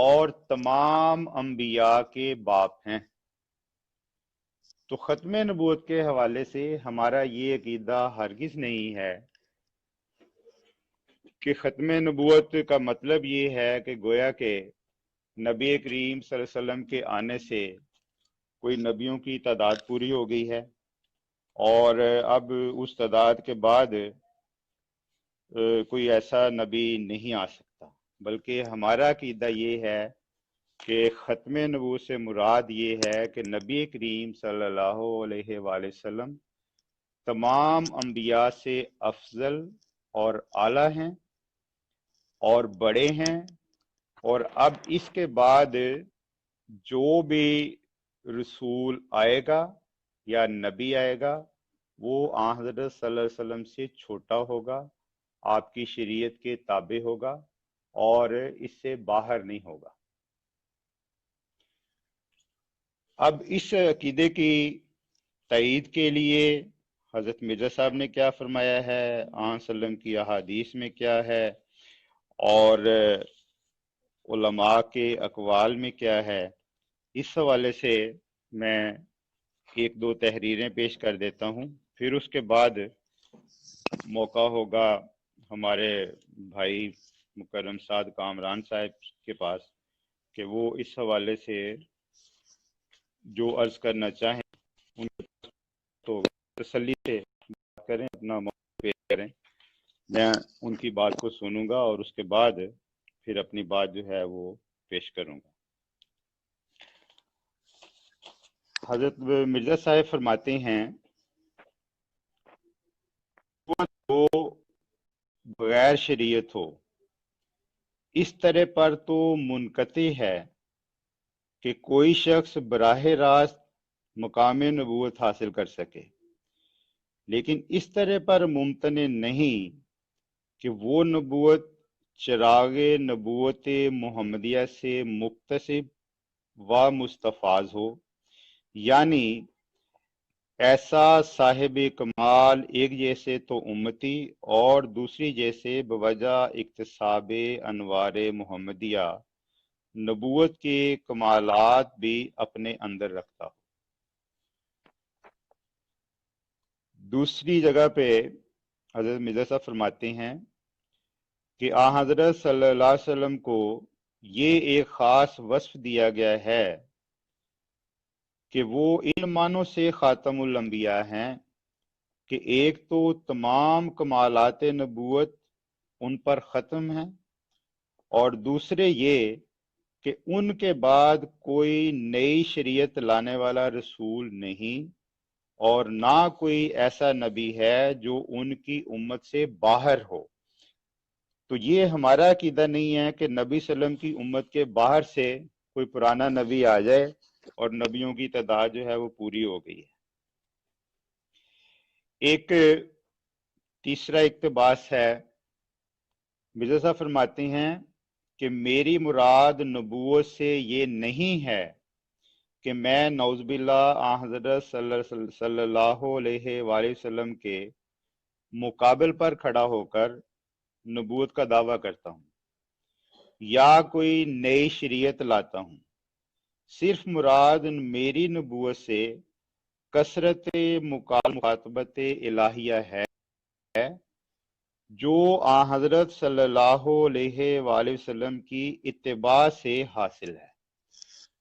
اور تمام انبیاء کے باپ ہیں۔ تو ختم نبوت کے حوالے سے ہمارا یہ عقیدہ ہرگز نہیں ہے کہ ختم نبوت کا مطلب یہ ہے کہ گویا کہ نبی کریم صلی اللہ علیہ وسلم کے آنے سے کوئی نبیوں کی تعداد پوری ہو گئی ہے، اور اب اس تعداد کے بعد کوئی ایسا نبی نہیں آ سکتا، بلکہ ہمارا عقیدہ یہ ہے کہ ختم نبوت سے مراد یہ ہے کہ نبی کریم صلی اللہ علیہ وآلہ وسلم تمام انبیاء سے افضل اور اعلیٰ ہیں اور بڑے ہیں، اور اب اس کے بعد جو بھی رسول آئے گا یا نبی آئے گا وہ آن حضرت صلی اللہ علیہ وسلم سے چھوٹا ہوگا، آپ کی شریعت کے تابع ہوگا، اور اس سے باہر نہیں ہوگا۔ اب اس عقیدے کی تائید کے لیے حضرت مرزا صاحب نے کیا فرمایا ہے، آن وسلم کی احادیث میں کیا ہے، اور علماء کے اقوال میں کیا ہے، اس حوالے سے میں ایک دو تحریریں پیش کر دیتا ہوں، پھر اس کے بعد موقع ہوگا ہمارے بھائی مکرم سعد کامران صاحب کے پاس کہ وہ اس حوالے سے جو عرض کرنا چاہیں ان تو تسلی سے بات کریں، اپنا موقع پیش کریں، میں ان کی بات کو سنوں گا اور اس کے بعد پھر اپنی بات جو ہے وہ پیش کروں گا۔ حضرت مرزا صاحب فرماتے ہیں وہ بغیر شریعت ہو اس طرح پر تو منقطع ہے کہ کوئی شخص براہ راست مقام نبوت حاصل کر سکے، لیکن اس طرح پر ممتنع نہیں کہ وہ نبوت چراغ نبوت محمدیہ سے مقتصب و مستفاض ہو، یعنی ایسا صاحب کمال ایک جیسے تو امتی اور دوسری جیسے بوجہ اکتساب انوار محمدیہ نبوت کے کمالات بھی اپنے اندر رکھتا ہو۔ دوسری جگہ پہ حضرت مرزا صاحب فرماتے ہیں کہ آن حضرت صلی اللہ علیہ وسلم کو یہ ایک خاص وصف دیا گیا ہے کہ وہ ان معنوں سے خاتم الانبیاء ہیں کہ ایک تو تمام کمالات نبوت ان پر ختم ہیں، اور دوسرے یہ کہ ان کے بعد کوئی نئی شریعت لانے والا رسول نہیں، اور نہ کوئی ایسا نبی ہے جو ان کی امت سے باہر ہو۔ تو یہ ہمارا عقیدہ نہیں ہے کہ نبی صلی اللہ علیہ وسلم کی امت کے باہر سے کوئی پرانا نبی آ جائے اور نبیوں کی تعداد جو ہے وہ پوری ہو گئی ہے۔ ایک تیسرا اقتباس ہے، مرزا صاحب فرماتے ہیں کہ میری مراد نبوت سے یہ نہیں ہے کہ میں نعوذ باللہ آن حضرت صلی اللہ علیہ وآلہ وسلم کے مقابل پر کھڑا ہو کر نبوت کا دعویٰ کرتا ہوں یا کوئی نئی شریعت لاتا ہوں۔ صرف مراد میری نبوت سے کثرت مخاطبت الہیہ ہے جو آن حضرت صلی اللہ علیہ وآلہ وسلم کی اتباع سے حاصل ہے۔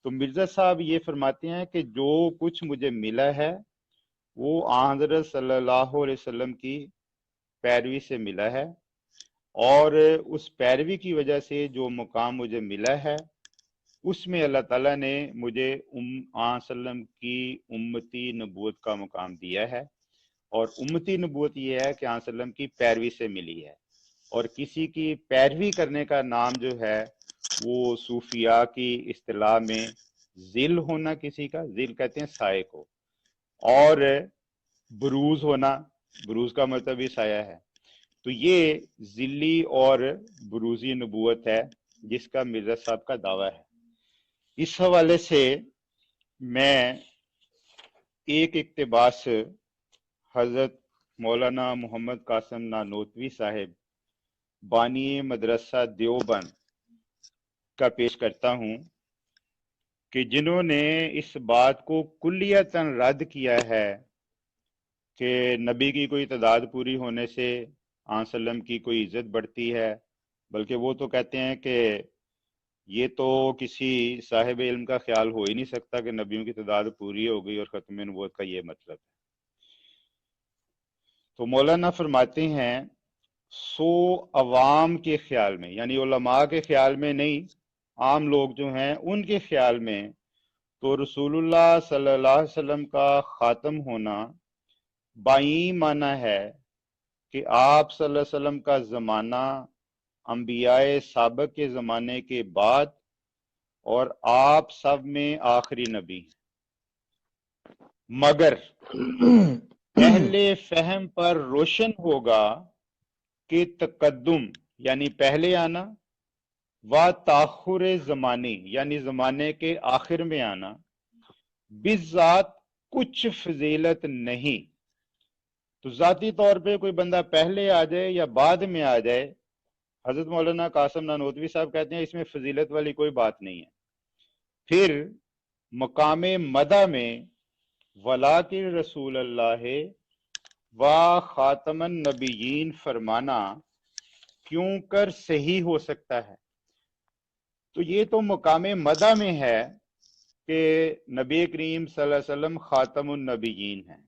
تو مرزا صاحب یہ فرماتے ہیں کہ جو کچھ مجھے ملا ہے وہ آن حضرت صلی اللہ علیہ وسلم کی پیروی سے ملا ہے، اور اس پیروی کی وجہ سے جو مقام مجھے ملا ہے اس میں اللہ تعالیٰ نے مجھے آن وسلم کی امتی نبوت کا مقام دیا ہے، اور امتی نبوت یہ ہے کہ آن وسلم کی پیروی سے ملی ہے، اور کسی کی پیروی کرنے کا نام جو ہے وہ صوفیاء کی اصطلاح میں ذل ہونا، کسی کا ذل کہتے ہیں سائے کو، اور بروز ہونا، بروز کا مطلب بھی سایہ ہے۔ تو یہ ذلی اور بروزی نبوت ہے جس کا مرزا صاحب کا دعویٰ ہے۔ اس حوالے سے میں ایک اقتباس حضرت مولانا محمد قاسم نانوتوی صاحب بانی مدرسہ دیوبند کا پیش کرتا ہوں کہ جنہوں نے اس بات کو کلیتاً رد کیا ہے کہ نبی کی کوئی تعداد پوری ہونے سے آن وسلم کی کوئی عزت بڑھتی ہے، بلکہ وہ تو کہتے ہیں کہ یہ تو کسی صاحب علم کا خیال ہو ہی نہیں سکتا کہ نبیوں کی تعداد پوری ہو گئی اور ختم نبوت کا یہ مطلب ہے۔ تو مولانا فرماتے ہیں سو عوام کے خیال میں، یعنی علماء کے خیال میں نہیں، عام لوگ جو ہیں ان کے خیال میں تو رسول اللہ صلی اللہ علیہ وسلم کا خاتم ہونا بائیں معنی ہے کہ آپ صلی اللہ علیہ وسلم کا زمانہ انبیاء سابق کے زمانے کے بعد اور آپ سب میں آخری نبی، مگر اہل فہم پر روشن ہوگا کہ تقدم یعنی پہلے آنا و تاخر زمانی یعنی زمانے کے آخر میں آنا بذات کچھ فضیلت نہیں۔ تو ذاتی طور پہ کوئی بندہ پہلے آ جائے یا بعد میں آ جائے، حضرت مولانا قاسم نانوتوی صاحب کہتے ہیں اس میں فضیلت والی کوئی بات نہیں ہے۔ پھر مقام مدح میں ولاکن رسول اللہ و خاتم النبیین فرمانا کیوں کر صحیح ہو سکتا ہے؟ تو یہ تو مقام مدح میں ہے کہ نبی کریم صلی اللہ علیہ وسلم خاتم النبیین ہیں۔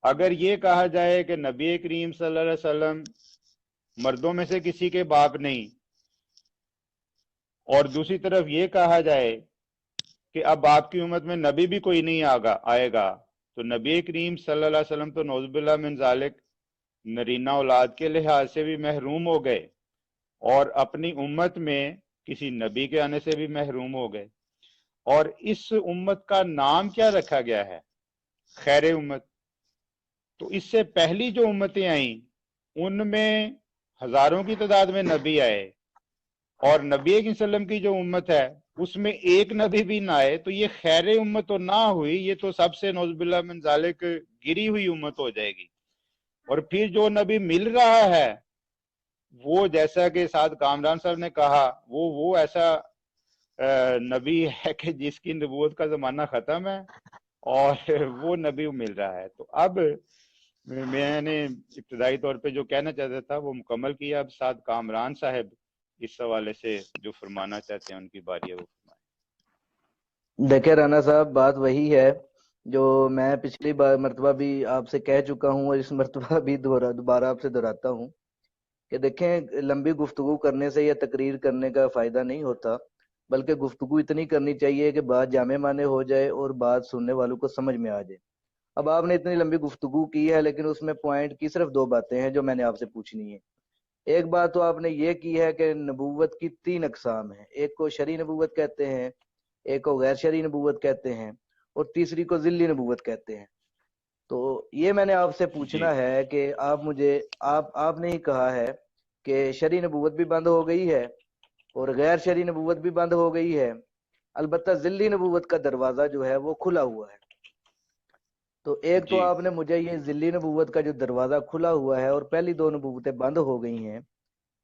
اگر یہ کہا جائے کہ نبی کریم صلی اللہ علیہ وسلم مردوں میں سے کسی کے باپ نہیں، اور دوسری طرف یہ کہا جائے کہ اب آپ کی امت میں نبی بھی کوئی نہیں آئے گا، تو نبی کریم صلی اللہ علیہ وسلم تو نعوذ باللہ من ذالک نرینہ اولاد کے لحاظ سے بھی محروم ہو گئے، اور اپنی امت میں کسی نبی کے آنے سے بھی محروم ہو گئے۔ اور اس امت کا نام کیا رکھا گیا ہے؟ خیر امت۔ تو اس سے پہلی جو امتیں آئیں ان میں ہزاروں کی تعداد میں نبی آئے، اور نبی صلی اللہ علیہ وسلم کی جو امت ہے اس میں ایک نبی بھی نہ آئے تو یہ خیر امت تو نہ ہوئی، یہ تو سب سے نعوذ باللہ من ذالک گری ہوئی امت ہو جائے گی۔ اور پھر جو نبی مل رہا ہے وہ جیسا کہ سعد کامران صاحب نے کہا وہ ایسا نبی ہے کہ جس کی نبوت کا زمانہ ختم ہے اور وہ نبی مل رہا ہے۔ تو اب میں نے ابتدائی طور پہ جو کہنا چاہتا تھا وہ مکمل کیا۔ اب سعد کامران صاحب اس حوالے سے جو فرمانا چاہتے ہیں ان کی باری ہے، وہ فرمائیں۔ دیکھیں رانا صاحب، بات وہی ہے جو میں پچھلی بار مرتبہ بھی آپ سے کہہ چکا ہوں اور اس مرتبہ بھی دوبارہ آپ سے دہراتا ہوں کہ دیکھیں، لمبی گفتگو کرنے سے یا تقریر کرنے کا فائدہ نہیں ہوتا، بلکہ گفتگو اتنی کرنی چاہیے کہ بات جامع معنی ہو جائے اور بات سننے والوں کو سمجھ میں آ جائے۔ اب آپ نے اتنی لمبی گفتگو کی ہے لیکن اس میں پوائنٹ کی صرف 2 باتیں ہیں جو میں نے آپ سے پوچھنی ہے۔ ایک بات تو آپ نے یہ کی ہے کہ نبوت کی 3 اقسام ہیں، ایک کو شرعی نبوت کہتے ہیں، ایک کو غیر شرعی نبوت کہتے ہیں، اور تیسری کو ذلی نبوت کہتے ہیں۔ تو یہ میں نے آپ سے جی پوچھنا ہے کہ آپ نے ہی کہا ہے کہ شرعی نبوت بھی بند ہو گئی ہے اور غیر شرعی نبوت بھی بند ہو گئی ہے، البتہ ذلی نبوت کا دروازہ جو ہے وہ کھلا ہوا ہے۔ تو ایک تو جی آپ نے مجھے یہ ذلی نبوت کا جو دروازہ کھلا ہوا ہے اور پہلی 2 نبوتیں بند ہو گئی ہیں،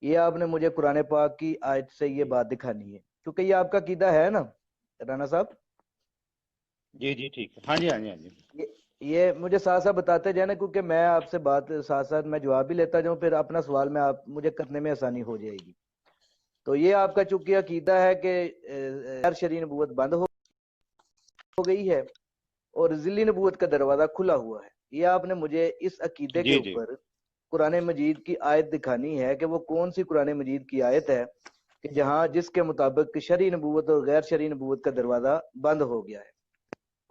یہ آپ نے مجھے قرآن پاک کی آیت سے یہ بات دکھانی ہے، کیونکہ یہ آپ کا عقیدہ ہے نا رانا صاحب؟ جی جی ٹھیک ہے، ہاں جی ہاں جی ہاں جی۔ یہ مجھے ساتھ ساتھ بتاتے جائیں نا، کیونکہ میں آپ سے بات ساتھ ساتھ میں جواب بھی لیتا جاؤں، پھر اپنا سوال میں آپ مجھے کرنے میں آسانی ہو جائے گی۔ تو یہ آپ کا چونکہ عقیدہ ہے کہ غیر شرعی نبوت بند ہو گئی ہے اور ذلی نبوت کا دروازہ کھلا ہوا ہے، یہ آپ نے مجھے اس عقیدے کے جی جی اوپر قرآن مجید کی آیت دکھانی ہے کہ وہ کون سی قرآن مجید کی آیت ہے کہ جس کے مطابق شرعی نبوت اور غیر شرعی نبوت کا دروازہ بند ہو گیا ہے۔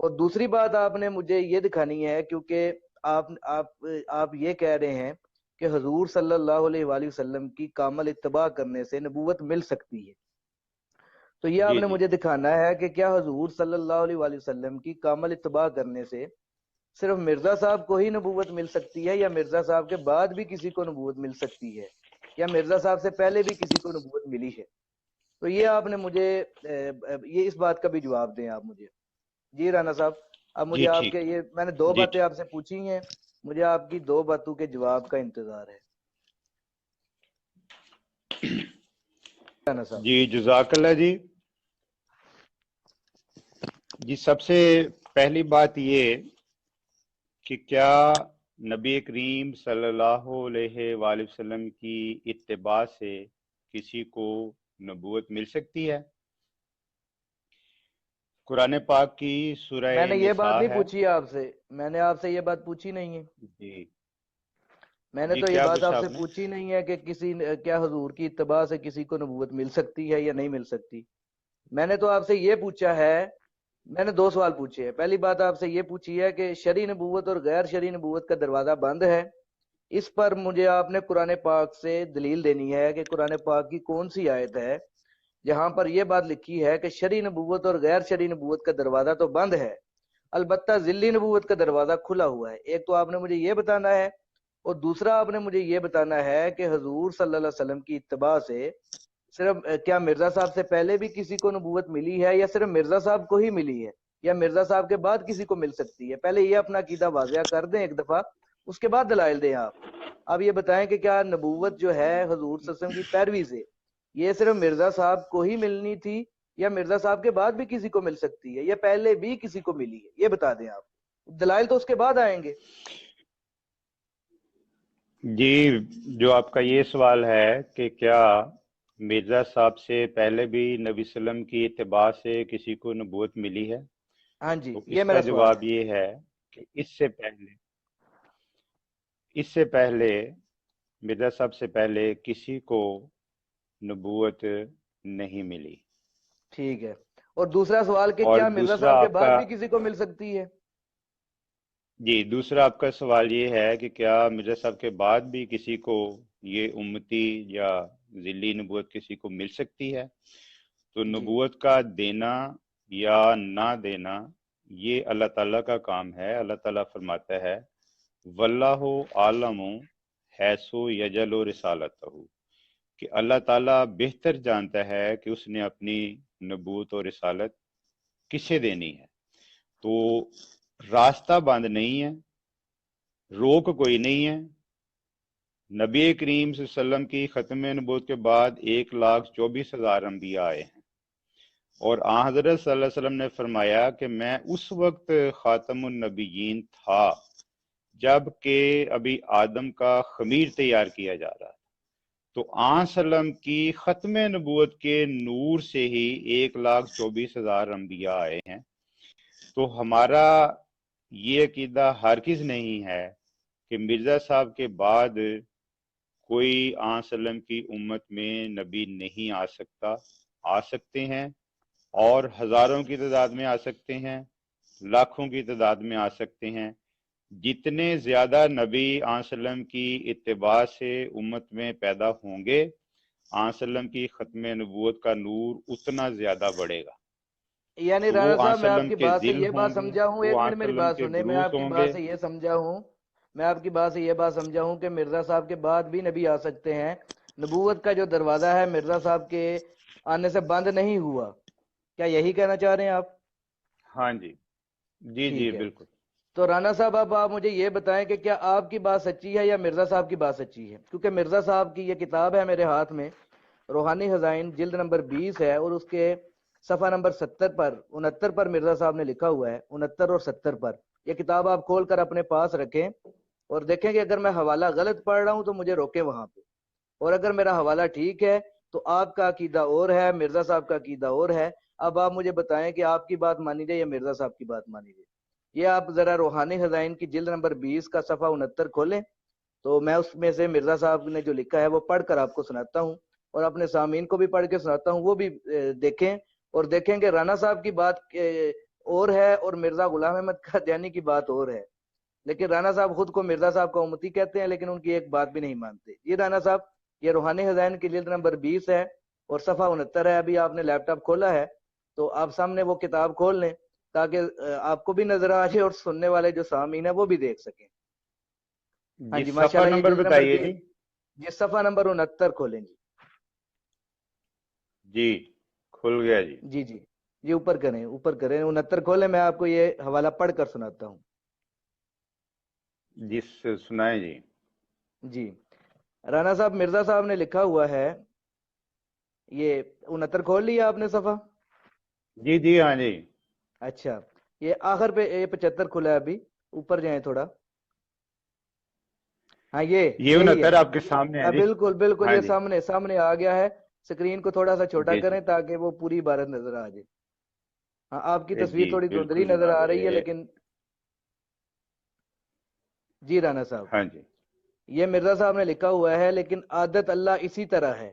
اور دوسری بات آپ نے مجھے یہ دکھانی ہے، کیونکہ آپ یہ کہہ رہے ہیں کہ حضور صلی اللہ علیہ وآلہ وسلم کی کامل اتباع کرنے سے نبوت مل سکتی ہے۔ تو یہ آپ جی نے جی مجھے دکھانا ہے کہ کیا حضور صلی اللہ علیہ وآلہ وسلم کی کامل اتباع کرنے سے صرف مرزا صاحب کو ہی نبوت مل سکتی ہے، یا مرزا صاحب کے بعد بھی کسی کو نبوت مل سکتی ہے، یا مرزا صاحب سے پہلے بھی کسی کو نبوت ملی ہے؟ تو یہ آپ نے مجھے یہ اس بات کا بھی جواب دیں آپ مجھے۔ جی رانا صاحب، اب جی مجھے آپ کے ٹھیک یہ میں نے 2 جی باتیں آپ سے پوچھی ہیں، مجھے آپ کی 2 باتوں کے جواب کا انتظار ہے رانا صاحب۔ جی جزاک اللہ جی۔ جی سب سے پہلی بات یہ کہ کیا نبی کریم صلی اللہ علیہ وآلہ وسلم کی اتباع سے کسی کو نبوت مل سکتی ہے؟ قرآن پاک کی سورہ میں نے یہ بات نساء نہیں ہے۔ پوچھی آپ سے، میں نے آپ سے یہ بات پوچھی نہیں ہے، جی میں نے جی تو یہ کیا بات پوچھا آپ آپ سے نے؟ پوچھی نہیں ہے کہ کیا حضور کی اتباع سے کسی کو نبوت مل سکتی ہے یا نہیں مل سکتی۔ میں نے تو آپ سے یہ پوچھا ہے، میں نے 2 سوال پوچھے ہیں۔ پہلی بات آپ سے یہ پوچھی ہے کہ شرعی نبوت اور غیر شرعی نبوت کا دروازہ بند ہے، اس پر مجھے آپ نے قرآن پاک سے دلیل دینی ہے کہ قرآن پاک کی کون سی آیت ہے جہاں پر یہ بات لکھی ہے کہ شرعی نبوت اور غیر شرعی نبوت کا دروازہ تو بند ہے، البتہ ذلی نبوت کا دروازہ کھلا ہوا ہے۔ ایک تو آپ نے مجھے یہ بتانا ہے، اور دوسرا آپ نے مجھے یہ بتانا ہے کہ حضور صلی اللہ علیہ وسلم کی اتباع سے صرف کیا مرزا صاحب سے پہلے بھی کسی کو نبوت ملی ہے، یا صرف مرزا صاحب کو ہی ملی ہے، یا مرزا صاحب کے بعد کسی کو مل سکتی ہے؟ پہلے یہ اپنا عقیدہ واضح کر دیں ایک دفعہ، اس کے بعد دلائل دیں آپ یہ بتائیں کہ کیا نبوت جو ہے حضور صلی اللہ علیہ وسلم کی پیروی سے یہ صرف مرزا صاحب کو ہی ملنی تھی، یا مرزا صاحب کے بعد بھی کسی کو مل سکتی ہے، یا پہلے بھی کسی کو ملی ہے؟ یہ بتا دیں آپ، دلائل تو اس کے بعد آئیں گے۔ جی جو آپ کا یہ سوال ہے کہ کیا مرزا صاحب سے پہلے بھی نبی وسلم کی اتباع سے کسی کو نبوت ملی ہے، ہاں جی، تو یہ اس کا میرا سوال جواب ہے۔ یہ ہے کہ اس سے پہلے مرزا صاحب سے پہلے کسی کو نبوت نہیں ملی۔ ٹھیک ہے، اور دوسرا سوال کہ اور کیا مرزا دوسرا صاحب کے آپ بعد کا بھی کسی کو مل سکتی ہے؟ جی دوسرا آپ کا سوال یہ ہے کہ کیا مرزا صاحب کے بعد بھی کسی کو یہ امتی یا ذلی نبوت کسی کو مل سکتی ہے؟ تو جی نبوت کا دینا یا نہ دینا یہ اللہ تعالیٰ کا کام ہے۔ اللہ تعالیٰ فرماتا ہے واللہ عالم حیث یجل رسالتہ، کہ اللہ تعالیٰ بہتر جانتا ہے کہ اس نے اپنی نبوت اور رسالت کسے دینی ہے. تو راستہ بند نہیں ہے، روک کوئی نہیں ہے. نبی کریم صلی اللہ علیہ وسلم کی ختم نبوت کے بعد 1,24,000 انبیاء آئے ہیں، اور آن حضرت صلی اللہ علیہ وسلم نے فرمایا کہ میں اس وقت خاتم النبیین تھا جب کہ ابھی آدم کا خمیر تیار کیا جا رہا تھا. تو آن صلی اللہ علیہ وسلم کی ختم نبوت کے نور سے ہی 1,24,000 انبیاء آئے ہیں. تو ہمارا یہ عقیدہ ہرگز نہیں ہے کہ مرزا صاحب کے بعد کوئی آن صلی اللہ علیہ وسلم کی امت میں نبی نہیں آ سکتا. آ سکتے ہیں، اور ہزاروں کی تعداد میں آ سکتے ہیں، لاکھوں کی تعداد میں آ سکتے ہیں. جتنے زیادہ نبی آن صلی اللہ علیہ وسلم کی اتباع سے امت میں پیدا ہوں گے، آن صلی اللہ علیہ وسلم کی ختم نبوت کا نور اتنا زیادہ بڑھے گا. یعنی تو رانا وہ آن صاحب صلی میں اللہ آپ علیہ کی وسلم کے بات سے ذل یہ بات ہوں گے، سمجھا ہوں، وہ ایک آن منٹ صلی میری اللہ علیہ وسلم بات کے سنیں، میں گروس آپ کی ہوں بات گے. سے یہ سمجھا ہوں، میں آپ کی بات سے یہ بات سمجھا ہوں کہ مرزا صاحب کے بعد بھی نبی آ سکتے ہیں. نبوت کا جو دروازہ ہے مرزا صاحب کے آنے سے بند نہیں ہوا، کیا یہی کہنا چاہ رہے ہیں آپ؟ ہاں جی، جی جی ٹھیک ہے. بالکل. تو رانا صاحب اب آپ مجھے یہ بتائیں کہ کیا آپ کی بات سچی ہے یا مرزا صاحب کی بات سچی ہے؟ کیونکہ مرزا صاحب کی یہ کتاب ہے میرے ہاتھ میں، روحانی خزائن، جلد نمبر 20 ہے، اور اس کے صفحہ نمبر 69 پر مرزا صاحب نے لکھا ہوا ہے، 69 اور 70 پر. یہ کتاب آپ کھول کر اپنے پاس رکھیں اور دیکھیں کہ اگر میں حوالہ غلط پڑھ رہا ہوں تو مجھے روکیں وہاں پہ، اور اگر میرا حوالہ ٹھیک ہے تو آپ کا عقیدہ اور ہے، مرزا صاحب کا عقیدہ اور ہے. اب آپ مجھے بتائیں کہ آپ کی بات مانی جائے یا مرزا صاحب کی بات مانی جائے. یہ آپ ذرا روحانی خزائن کی جلد نمبر 20 کا صفحہ 69 کھولیں، تو میں اس میں سے مرزا صاحب نے جو لکھا ہے وہ پڑھ کر آپ کو سناتا ہوں، اور اپنے سامعین کو بھی پڑھ کے سناتا ہوں، وہ بھی دیکھیں اور دیکھیں کہ رانا صاحب کی بات اور ہے اور مرزا غلام احمد قادیانی کی بات اور ہے. لیکن رانا صاحب خود کو مرزا صاحب کا امتی کہتے ہیں، لیکن ان کی ایک بات بھی نہیں مانتے. یہ رانا صاحب، یہ روحانی خزائن کی جلد نمبر 20 ہے اور صفحہ 69 ہے. ابھی آپ نے لیپ ٹاپ کھولا ہے تو آپ سامنے وہ کتاب کھول لیں تاکہ آپ کو بھی نظر آ جائے اور سننے والے جو سامعین ہیں وہ بھی دیکھ سکیں. ہاں جی جی صفحہ ماشاءاللہ، یہ نمبر جلد نمبر بتائیے 20، جی. یہ صفحہ نمبر 69 کھولیں جی. جی کھل گیا جی. جی جی جی، اوپر کریں، اوپر کریں، 69 کھولیں. میں آپ کو یہ حوالہ پڑھ کر سناتا ہوں. جی سنائیں جی. جی رانا صاحب، مرزا صاحب نے لکھا ہوا ہے، یہ 69 کھول لیا آپ نے صفحہ؟ جی جی ہاں جی. اچھا، یہ آخر پہ یہ 75 کھلا ہے، ابھی اوپر جائیں تھوڑا. ہاں یہ یہ یہی 69 ہے. آپ کے سامنے ہے جی. بالکل بالکل، ہاں یہ جی سامنے سامنے آ گیا ہے. سکرین کو تھوڑا سا چھوٹا جی جی کریں تاکہ وہ پوری عبارت نظر آ جائے. ہاں آپ کی تصویر جی تھوڑی دھندلی بالکل نظر جناب. آ رہی ہے لیکن. جی رانا صاحب، ہاں جی یہ مرزا صاحب نے لکھا ہوا ہے، لیکن عادت اللہ اسی طرح ہے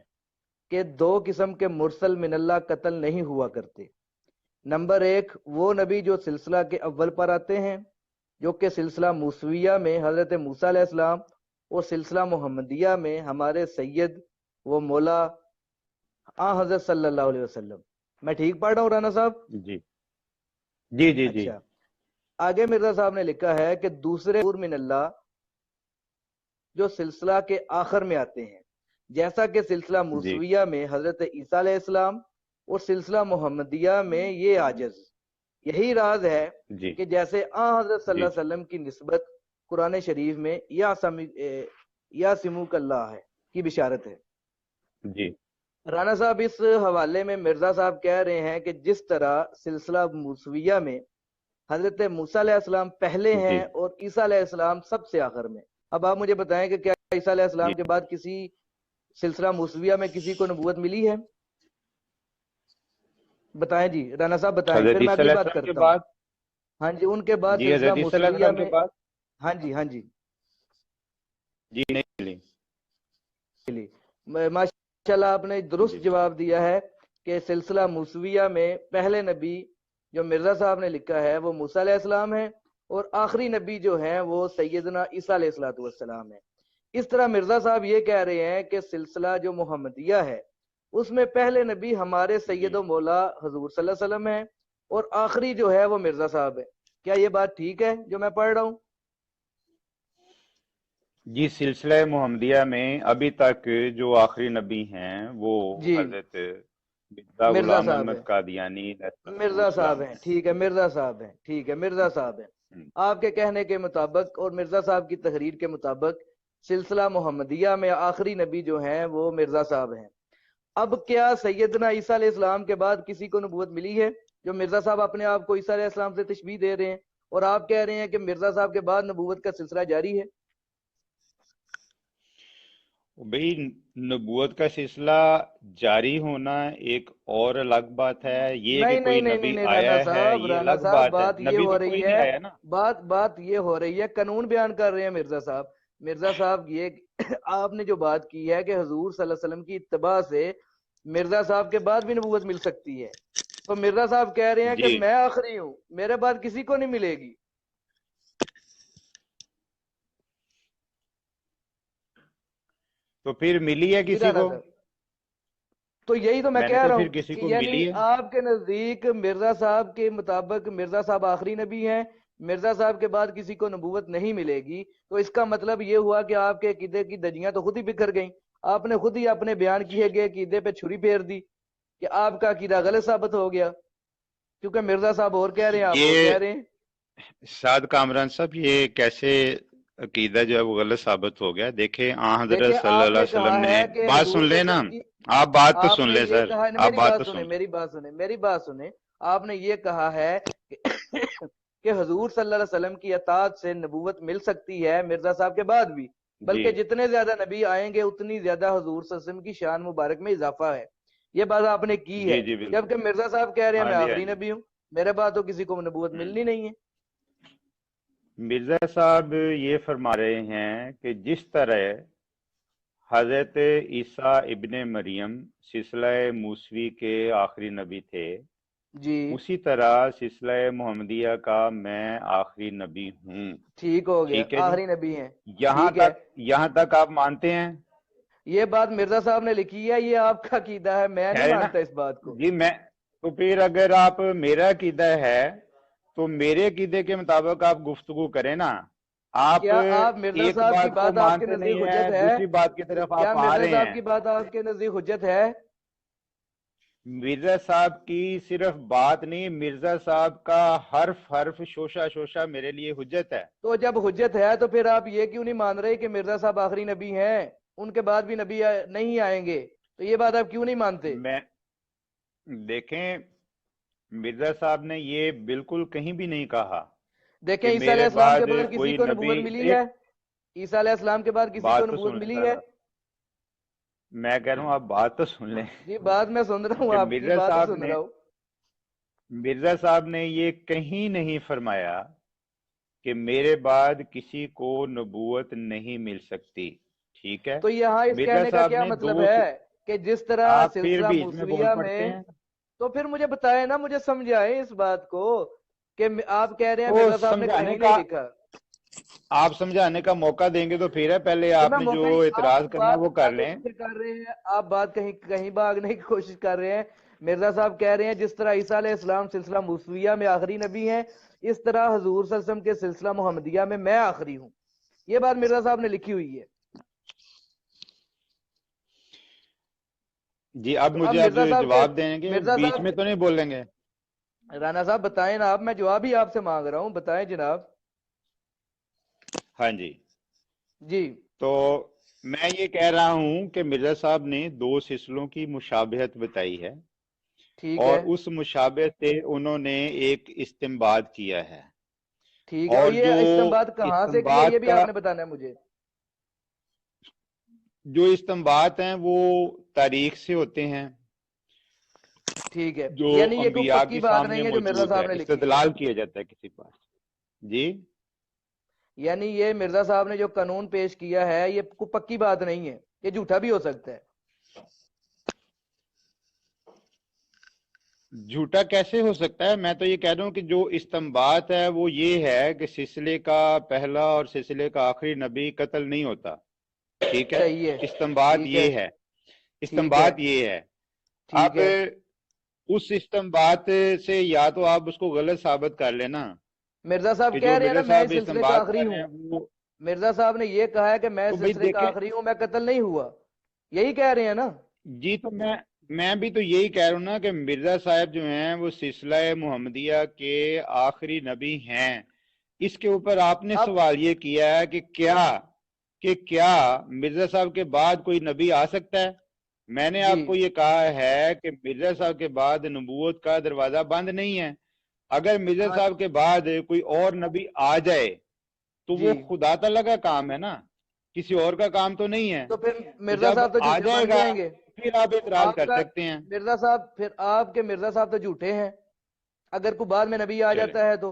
کہ 2 قسم کے مرسل من اللہ قتل نہیں ہوا کرتے. نمبر 1 وہ نبی جو سلسلہ کے اول پر آتے ہیں، جو کہ سلسلہ موسویہ میں حضرت موسیٰ علیہ السلام اور سلسلہ محمدیہ میں ہمارے سید و مولا حضرت صلی اللہ علیہ وسلم. میں ٹھیک پڑھ رہا ہوں رانا صاحب؟ جی جی جی جی. اچھا، آگے مرزا صاحب نے لکھا ہے کہ دوسرے من اللہ جو سلسلہ کے آخر میں آتے ہیں، جیسا کہ سلسلہ جی موسویہ میں حضرت عیسیٰ علیہ السلام اور سلسلہ محمدیہ میں یہ عاجز. یہی راز ہے جی کہ جیسے حضرت صلی اللہ جی علیہ وسلم کی نسبت قرآن شریف میں یا سموک اللہ ہے کی بشارت ہے. جی رانا صاحب، اس حوالے میں مرزا صاحب کہہ رہے ہیں کہ جس طرح سلسلہ موسویہ میں حضرت موسیٰ علیہ السلام پہلے جی ہیں اور عیسیٰ علیہ السلام سب سے آخر میں. اب آپ مجھے بتائیں کہ کیا عیسیٰ علیہ جی. السلام کے بعد کسی سلسلہ موسویہ میں کسی کو نبوت ملی ہے؟ بتائیں جی رانا صاحب، بتائیں، حضرت پھر میں عیسیٰ اگلی علیہ بات السلام کے کرتا ہوں. بعد. ہاں جی، ان کے بعد جی سلسلہ حضرت عیسیٰ علیہ موسویہ السلام کے میں. بعد. ہاں جی ہاں جی جی نہیں ملی. ماشاءاللہ، آپ نے درست جی جواب دیا ہے کہ سلسلہ موسویہ میں پہلے نبی جو مرزا صاحب نے لکھا ہے وہ موسیٰ علیہ السلام ہے، اور آخری نبی جو ہیں وہ سیدنا عیسیٰ علیہ السلام ہے. اس طرح مرزا صاحب یہ کہہ رہے ہیں کہ سلسلہ جو محمدیہ ہے اس میں پہلے نبی ہمارے سید جی و مولا حضور صلی اللہ علیہ وسلم ہیں، اور آخری جو ہے وہ مرزا صاحب ہے. کیا یہ بات ٹھیک ہے جو میں پڑھ رہا ہوں؟ جی سلسلہ محمدیہ میں ابھی تک جو آخری نبی ہیں وہ جی حضرت مرزا مرزا غلام صاحب ہے، احمد قادیانی علیہ مرزا صاحب السلام ہیں، ہیں۔ ٹھیک ہے مرزا صاحب ہیں، ٹھیک ہے مرزا صاحب ہیں۔ آپ کے کہنے کے مطابق اور مرزا صاحب کی تحریر کے مطابق سلسلہ محمدیہ میں آخری نبی جو ہیں وہ مرزا صاحب ہیں۔ اب کیا سیدنا عیسیٰ علیہ السلام کے بعد کسی کو نبوت ملی ہے؟ جو مرزا صاحب اپنے آپ کو عیسیٰ علیہ السلام سے تشبیہ دے رہے ہیں، اور آپ کہہ رہے ہیں کہ مرزا صاحب کے بعد نبوت کا سلسلہ جاری ہے۔ بھئی نبوت کا سلسلہ جاری ہونا ایک اور الگ بات ہے، یہ کہ نہیں کوئی نہیں نہیں نہیں نبی نہیں، آیا ہے یہ رانا الگ صاحب بات ہے، بات یہ نبی ہو تو کوئی رہی نہیں ہے، آیا نا۔ بات یہ ہو رہی ہے، قانون بیان کر رہے ہیں مرزا صاحب۔ مرزا صاحب یہ آپ نے جو بات کی ہے کہ حضور صلی اللہ علیہ وسلم کی اتباع سے مرزا صاحب کے بعد بھی نبوت مل سکتی ہے، تو مرزا صاحب کہہ رہے ہیں کہ جی میں آخری ہوں، میرے بعد کسی کو نہیں ملے گی۔ تو پھر ملی ہے جی کسی رانا کو؟ صاحب، تو یہی تو میں میں نے کہہ تو رہا ہوں پھر کسی کہ کو یعنی ملی ہے۔ آپ کے نزدیک مرزا صاحب کے مطابق مرزا صاحب آخری نبی ہیں، مرزا صاحب کے بعد کسی کو نبوت نہیں ملے گی، تو اس کا مطلب یہ ہوا کہ آپ کے عقیدے کی دجیاں تو خود ہی بکھر گئیں۔ آپ نے خود ہی اپنے بیان کیے گئے عقیدے پہ چھری پھیر دی کہ آپ کا عقیدہ غلط ثابت ہو گیا، کیونکہ مرزا صاحب اور کہہ رہے ہیں، آپ اور یہ کہہ رہے ہیں۔ سعد کامران صاحب یہ کیسے عقیدہ جو ہے وہ غلط ثابت ہو گیا؟ دیکھیں حضرت دیکھیں صلی اللہ آپ علیہ نے وسلم کہا نے ہے کہ بات حضور سن صلی لیں اللہ نا، علیہ وسلم کی، آپ بات تو آپ سن نے لیں یہ سر، کہا، آپ میری بات بات تو سنیں، سن لیں۔ میری بات سنیں، میری بات سنیں، آپ نے یہ کہا ہے کہ حضور صلی اللہ علیہ وسلم کی اطاعت سے نبوت مل سکتی ہے مرزا صاحب کے بعد بھی، جی بلکہ جتنے زیادہ نبی آئیں گے اتنی زیادہ حضور صلی اللہ علیہ وسلم کی شان مبارک میں اضافہ ہے، یہ بات آپ نے کی جی ہے، جی بالکل۔ جبکہ مرزا صاحب کہہ رہے ہیں ہاں میں جی ہاں آخری جی۔ نبی ہوں، میرے بعد تو کسی کو نبوت ہوں۔ ملنی نہیں ہے۔ مرزا صاحب یہ فرما رہے ہیں کہ جس طرح حضرت عیسیٰ ابن مریم سلسلہ موسوی کے آخری نبی تھے، جی اسی طرح سلسلہ محمدیہ کا میں آخری نبی ہوں۔ ٹھیک ہو گیا، ٹھیک ہے جی، آخری نبی ہیں، یہاں ٹھیک ہے۔ تک یہاں تک آپ مانتے ہیں؟ یہ بات مرزا صاحب نے لکھی ہے، یہ آپ کا عقیدہ ہے، میں نہیں خیر ہے نا؟ مانتا اس بات کو۔ جی میں تو پھر اگر آپ میرا عقیدہ ہے تو میرے عقیدے کے مطابق آپ گفتگو کریں نا۔ آپ کیا آپ مرزا ایک صاحب کی بات کو بات آپ کے مانتے نزدیک نہیں حجت ہیں، ہے؟ دوسری بات کی طرف کیا آپ آ مرزا رہے صاحب ہیں۔ کی بات آپ کے نزدیک حجت ہے؟ مرزا صاحب کی صرف بات نہیں، مرزا صاحب کا حرف حرف شوشہ شوشہ میرے لیے حجت ہے۔ تو جب حجت ہے تو پھر آپ یہ کیوں نہیں مان رہے کہ مرزا صاحب آخری نبی ہیں، ان کے بعد بھی نبی نہیں آئیں گے؟ تو یہ بات آپ کیوں نہیں مانتے؟ میں دیکھیں مرزا صاحب نے یہ بالکل کہیں بھی نہیں کہا دیکھیں کہ عیسیٰ علیہ میرے السلام کے بعد بعد کسی کوئی کو نبی، نبوت ملی ہے؟ ایک عیسیٰ علیہ السلام کے بعد کسی کو بات تو نبوت سن لیں ملی سر، ہے؟ میں کہہ رہا ہوں آپ بات تو سن لیں جی بات میں سن رہا ہوں، کہ آپ کی بات سن رہا ہوں۔ مرزا صاحب نے یہ کہیں نہیں فرمایا کہ میرے بعد کسی کو نبوت نہیں مل سکتی، ٹھیک ہے؟ تو یہاں اس مرزا کہنے کا صاحب کیا نے مطلب ہے کہ جس طرح آپ پھر سلسلہ بیچ میں بول موسویہ پڑتے میں، ہیں۔ تو پھر مجھے بتائیں نا، مجھے سمجھائیں اس بات کو کہ آپ کہہ رہے ہیں تو مرزا صاحب نے سمجھانے کہیں نہیں کا لکھا، آپ سمجھانے کا موقع دیں گے تو پھر ہے، پہلے تو آپ میں نے جو موقع ہی، اعتراض آپ کرنا ہے بات وہ کر آگے لیں۔ پیچھے کر رہے ہیں، آپ بات کہیں کہیں بھاگنے کی کوشش کر رہے ہیں۔ مرزا صاحب کہہ رہے ہیں جس طرح عیسیٰ علیہ السلام سلسلہ موسویہ میں آخری نبی ہیں، اس طرح حضور صلی اللہ علیہ وسلم کے سلسلہ محمدیہ میں آخری ہوں، یہ بات مرزا صاحب نے لکھی ہوئی ہے۔ جی اب تو اب مجھے آپ مرزا صاحب کے، جواب دیں گے، مرزا بیچ صاحب، میں تو نہیں بولیں گے؟ رانا صاحب بتائیں نا، آپ، میں جواب ہی آپ سے مانگ رہا ہوں، بتائیں جناب۔ ہاں جی، جی تو میں یہ کہہ رہا ہوں کہ مرزا صاحب نے دو سلسلوں کی مشابہت بتائی ہے، ٹھیک اور ہے، اس مشابہت سے انہوں نے ایک استنباط کیا ہے، ٹھیک ہے، اور اور جو یہ استنباط کہاں سے کیا یہ استنباط بھی کا آپ نے بتانا ہے مجھے۔ جو استنباط ہیں وہ تاریخ سے ہوتے ہیں، ٹھیک ہے، جو یعنی یہ کوئی انبیاء پکی کے بات سامنے نہیں ہے جو مرزا موجود ہے، صاحب نے لکھی ہے؟ استدلال کیا جاتا ہے کسی پاس۔ جی یعنی یہ مرزا صاحب نے جو قانون پیش کیا ہے یہ کوئی پکی بات نہیں ہے، یہ جھوٹا بھی ہو سکتا ہے۔ جھوٹا کیسے ہو سکتا ہے؟ میں تو یہ کہہ رہا ہوں کہ جو استنباط ہے وہ یہ ہے کہ سلسلے کا پہلا اور سلسلے کا آخری نبی قتل نہیں ہوتا، ٹھیک ہے؟ صحیح ہے، استنباط ٹھیک ہے، یہ ہے، ٹھیک ہے، استنباط یہ ہے۔ ٹھیک اب ہے۔ اس استنباط سے یا تو آپ اس کو غلط ثابت کر لینا مرزا صاحب کہ کہہ جو رہے ہیں نا مرزا میں صاحب اس سلسلے کا استنباط آخری کر رہے ہوں، ہیں وہ مرزا صاحب نے یہ کہا ہے کہ میں تو بھائی سلسلے کا دیکھیں آخری ہوں، میں قتل نہیں ہوا، یہی کہہ رہے ہیں نا؟ جی، تو میں بھی تو یہی کہہ رہا ہوں نا کہ مرزا صاحب جو ہیں وہ سلسلہ محمدیہ کے آخری نبی ہیں۔ اس کے اوپر آپ نے اب سوال یہ کیا ہے کہ کیا مرزا صاحب کے بعد کوئی نبی آ سکتا ہے؟ میں نے جی آپ کو یہ کہا ہے کہ مرزا صاحب کے بعد نبوت کا دروازہ بند نہیں ہے۔ اگر مرزا ہاں صاحب کے بعد کوئی اور نبی آ جائے تو جی، وہ خدا تعالیٰ کا کام ہے نا، کسی اور کا کام تو نہیں ہے۔ تو پھر تو مرزا جب صاحب تو آ جھوٹے جائے بن گا جائیں گے؟ پھر آپ اعتراض آپ کر کا سکتے ہیں۔ مرزا صاحب، پھر آپ کے مرزا صاحب تو جھوٹے ہیں اگر کوئی بعد میں نبی آ چلیں، جاتا ہے تو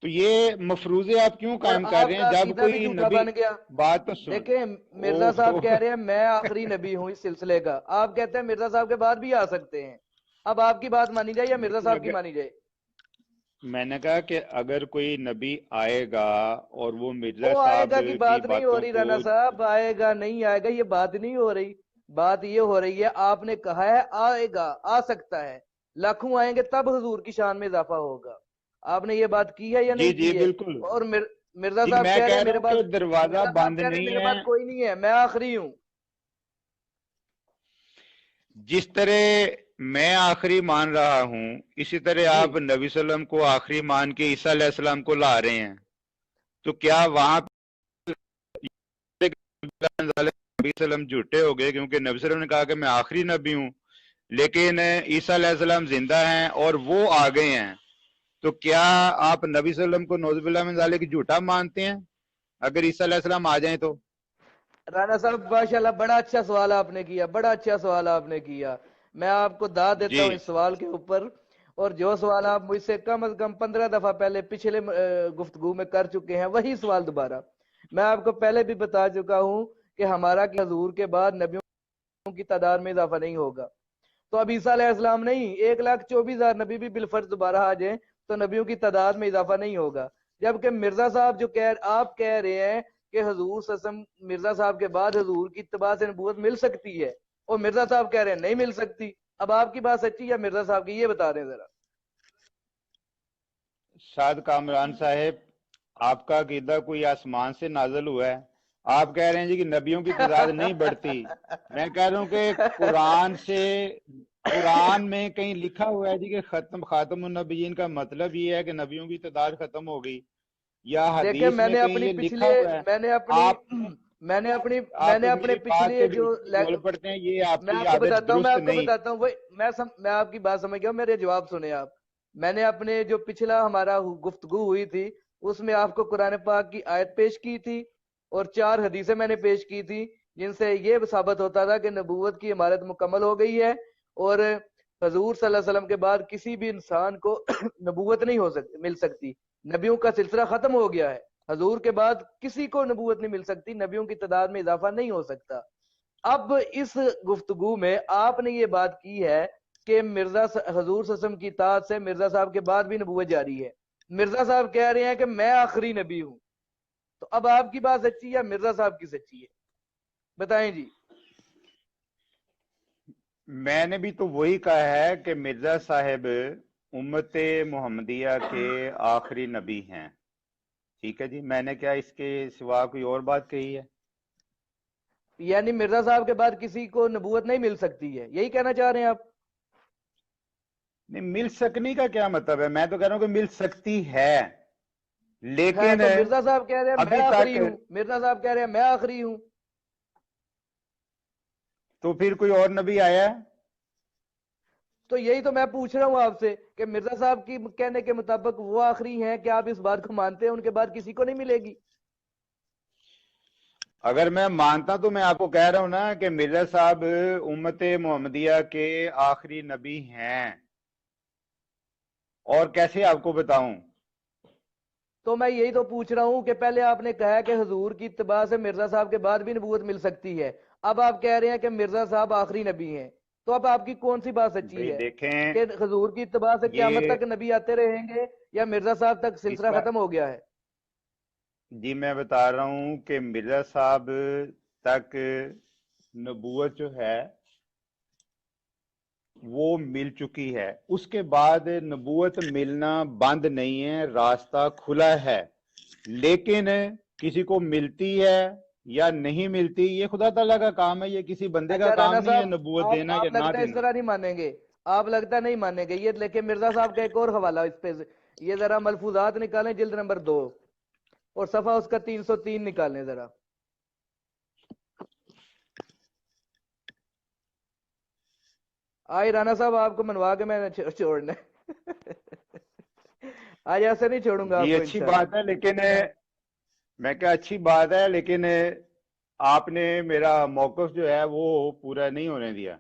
تو یہ مفروضے آپ کیوں اور قائم کر رہے آپ ہیں کا جب عقیدہ بھی کوئی جھوٹا نبی؟ بن گیا۔ بات تو سن، دیکھیں، او مرزا ہو صاحب کہہ رہے ہیں میں آخری نبی ہوں اس سلسلے کا، آپ کہتے ہیں مرزا صاحب کے بعد بھی آ سکتے ہیں۔ اب آپ کی بات مانی جائے یا مرزا دیکھیں صاحب کی اگر مانی جائے؟ میں نے کہا کہ اگر کوئی نبی آئے گا اور وہ مرزا وہ آئے صاحب گا کی کی بات نہیں ہو باتوں رہی کو، رانا صاحب، آئے گا نہیں آئے گا یہ بات نہیں ہو رہی، بات یہ ہو رہی ہے آپ نے کہا ہے آئے گا، آ سکتا ہے، لاکھوں آئیں گے تب حضور کی شان میں اضافہ ہوگا، آپ نے یہ بات کی ہے یا جی نہیں جی کی ہے؟ بالکل اور مرزا جی، صاحب میں کہہ رہے کہہ ہیں رہا میرے ہوں پاس، کہ دروازہ مرزا صاحب بند کہہ رہے ہیں نہیں میرے ہے۔ پاس کوئی نہیں ہے، میں آخری ہوں۔ جس طرح میں آخری مان رہا ہوں اسی طرح جی آپ نبی صلی اللہ علیہ وسلم کو آخری مان کے عیسیٰ علیہ السلام کو لا رہے ہیں، تو کیا وہاں پہ نبی صلی اللہ علیہ وسلم جھوٹے ہو گئے کیونکہ نبی صلی اللہ علیہ وسلم نے کہا کہ میں آخری نبی ہوں، لیکن عیسیٰ علیہ السلام زندہ ہیں اور وہ آ گئے ہیں؟ تو کیا آپ نبی صلی اللہ علیہ وسلم کو نعوذ باللہ من ذالک جھوٹا مانتے ہیں اگر عیسیٰ علیہ السلام آ جائیں تو؟ رانا صاحب ماشاءاللہ بڑا اچھا سوال آپ نے کیا، بڑا اچھا سوال آپ نے کیا، میں آپ کو داد دیتا جی ہوں اس سوال کے اوپر، اور جو سوال آپ مجھ سے کم از کم 15 دفعہ پہلے پچھلے گفتگو میں کر چکے ہیں وہی سوال دوبارہ میں آپ کو پہلے بھی بتا چکا ہوں کہ ہمارا کہ حضور کے بعد نبیوں کی تعداد میں اضافہ نہیں ہوگا، تو اب عیسیٰ علیہ السلام نہیں 1,24,000 نبی بھی بالفرض دوبارہ آ جائیں تو نبیوں کی تعداد میں اضافہ نہیں ہوگا، جبکہ مرزا صاحب جو آپ کہہ رہے ہیں کہ حضور صلی اللہ علیہ وسلم مرزا صاحب کے بعد حضور کی اتباع سے نبوت مل سکتی ہے، اور مرزا صاحب کہہ رہے ہیں نہیں مل سکتی، اب آپ کی بات سچی یا مرزا صاحب کی یہ بتا دیں ذرا۔ شاد کامران صاحب، آپ کا عقیدہ کوئی آسمان سے نازل ہوا ہے؟ آپ کہہ رہے ہیں جی کہ نبیوں کی تعداد نہیں بڑھتی، میں کہہ رہا ہوں کہ قرآن میں کہیں لکھا ہوا ہے جی کہ خاتم النبیین کا مطلب یہ ہے کہ نبیوں کی تعداد ختم ہو گئی، یا دیکھیں حدیث میں میں نے کہیں اپنی یہ لکھا پچھلے ہوا ہے؟ میں نے اپنی آپ میں نے اپنی میں آپ نے اپنے میری بات پچھلے کے جو بیچ میں بول پڑتے ہیں، یہ آپ میں کی آپ کو عادت بتاتا ہوں میں درست آپ کو نہیں۔ بتاتا ہوں میں آپ کی بات سمجھ گیا، میرے جواب سنیں آپ۔ میں نے اپنے جو پچھلا ہمارا گفتگو ہوئی تھی اس میں آپ کو قرآن پاک کی آیت پیش کی تھی اور 4 حدیثیں میں نے پیش کی تھی جن سے یہ ثابت ہوتا تھا کہ نبوت کی عمارت مکمل ہو گئی ہے، اور حضور صلی اللہ علیہ وسلم کے بعد کسی بھی انسان کو نبوت نہیں مل سکتی، نبیوں کا سلسلہ ختم ہو گیا ہے، حضور کے بعد کسی کو نبوت نہیں مل سکتی، نبیوں کی تعداد میں اضافہ نہیں ہو سکتا۔ اب اس گفتگو میں آپ نے یہ بات کی ہے کہ مرزا حضور صلی اللہ علیہ وسلم کی اطاعت سے مرزا صاحب کے بعد بھی نبوت جاری ہے، مرزا صاحب کہہ رہے ہیں کہ میں آخری نبی ہوں، تو اب آپ کی بات سچی ہے یا مرزا صاحب کی سچی ہے؟ بتائیں جی۔ میں نے بھی تو وہی کہا ہے کہ مرزا صاحب امت محمدیہ کے آخری نبی ہیں، ٹھیک ہے جی، میں نے کیا اس کے سوا کوئی اور بات کہی ہے؟ یعنی مرزا صاحب کے بعد کسی کو نبوت نہیں مل سکتی ہے، یہی کہنا چاہ رہے ہیں آپ؟ نہیں، مل سکنے کا کیا مطلب ہے؟ میں تو کہہ رہا ہوں کہ مل سکتی ہے، ہے لیکن تو مرزا صاحب کہہ رہے ہیں میں ابھی تک آخری ہوں، مرزا صاحب کہہ رہے ہیں میں آخری ہوں، تو پھر کوئی اور نبی آیا ہے؟ تو یہی تو میں پوچھ رہا ہوں آپ سے کہ مرزا صاحب کی کہنے کے مطابق وہ آخری ہیں، کیا آپ اس بات کو مانتے ہیں ان کے بعد کسی کو نہیں ملے گی؟ اگر میں مانتا تو میں آپ کو کہہ رہا ہوں نا کہ مرزا صاحب امت محمدیہ کے آخری نبی ہیں، اور کیسے آپ کو بتاؤں؟ تو میں یہی تو پوچھ رہا ہوں کہ پہلے آپ نے کہا کہ حضور کی اتباع سے مرزا صاحب کے بعد بھی نبوت مل سکتی ہے، اب آپ کہہ رہے ہیں کہ مرزا صاحب آخری نبی ہیں، تو اب آپ کی کون سی بات سچی بھئی ہے دیکھیں، کہ حضور کی اتباع سے قیامت یہ تک نبی آتے رہیں گے یا مرزا صاحب تک اس سلسلہ بات ختم ہو گیا ہے؟ جی میں بتا رہا ہوں کہ مرزا صاحب تک نبوت جو ہے وہ مل چکی ہے، اس کے بعد نبوت ملنا بند نہیں ہے، راستہ کھلا ہے، لیکن کسی کو ملتی ہے یا نہیں ملتی یہ خدا تعالیٰ کا کام ہے، یہ کسی بندے کا اچھا کام رانا نہیں ہے صاحب، نبوت دینا یا آپ نہ لگتا ہے اس دینا۔ طرح نہیں مانیں گے، آپ لگتا نہیں مانیں گے یہ، لیکن مرزا صاحب کا ایک اور حوالہ اس پہ، یہ ذرا ملفوظات نکالیں جلد نمبر 2 اور صفحہ اس کا 303 نکالیں ذرا۔ آج رانا صاحب آپ کو منوا کے میں نے چھوڑنا ہے آج ایسے نہیں چھوڑوں گا آپ جی کو اچھی انشاءاللہ۔ بات ہے، لیکن میں کہا اچھی بات ہے، لیکن آپ نے میرا موقف جو ہے وہ پورا نہیں ہونے دیا۔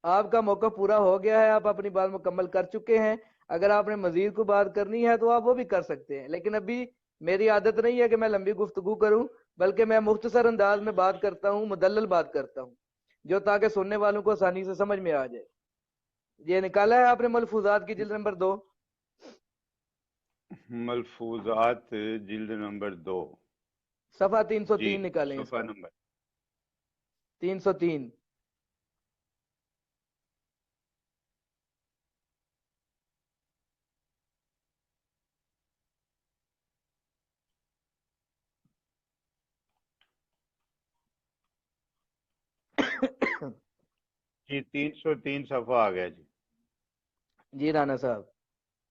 آپ کا موقع پورا ہو گیا ہے، آپ اپنی بات مکمل کر چکے ہیں، اگر آپ نے مزید کو بات کرنی ہے تو آپ وہ بھی کر سکتے ہیں، لیکن ابھی میری عادت نہیں ہے کہ میں لمبی گفتگو کروں، بلکہ میں مختصر انداز میں بات کرتا ہوں، مدلل بات کرتا ہوں، جو تاکہ سننے والوں کو آسانی سے سمجھ میں آ جائے۔ یہ نکالا ہے آپ نے ملفوظات کی جلد نمبر 2؟ ملفوظات جلد نمبر 2، صفحہ جی 303 نکالیں اس صفحہ کا، نمبر 303۔ جی 303 صفحہ آ گیا جی۔ جی رانا صاحب،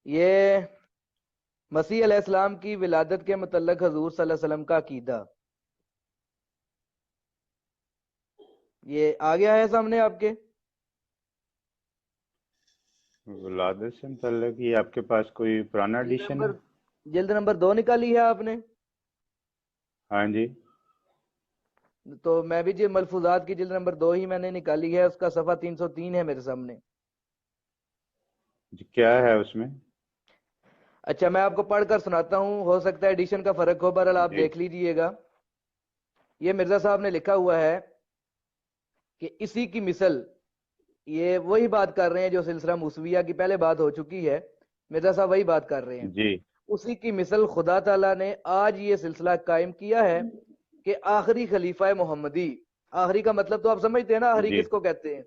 یہ مسیح علیہ السلام کی ولادت کے متعلق حضور صلی اللہ علیہ وسلم کا عقیدہ، یہ آ گیا ہے سامنے آپ کے؟ ولادت سے متعلق یہ آپ کے پاس کوئی پرانا جلد ایڈیشن ہے؟ نمبر جلد نمبر 2 نکالی ہے آپ نے؟ ہاں جی۔ تو میں بھی جی ملفوظات کی جلد نمبر 2 ہی میں نے نکالی ہے، اس کا صفحہ 303 ہے میرے سامنے۔ جی کیا ہے اس میں؟ اچھا میں آپ کو پڑھ کر سناتا ہوں، ہو سکتا ہے ایڈیشن کا فرق ہو، بہرحال آپ جی دیکھ لیجئے گا۔ یہ مرزا صاحب نے لکھا ہوا ہے کہ اسی کی مثل، یہ وہی بات کر رہے ہیں جو سلسلہ موسویہ کی پہلے بات ہو چکی ہے، مرزا صاحب وہی بات کر رہے ہیں۔ جی اسی کی مثل خدا تعالیٰ نے آج یہ سلسلہ قائم کیا ہے کہ آخری خلیفہ محمدی، آخری کا مطلب تو آپ سمجھتے ہیں نا، آخری جی کس کو کہتے ہیں؟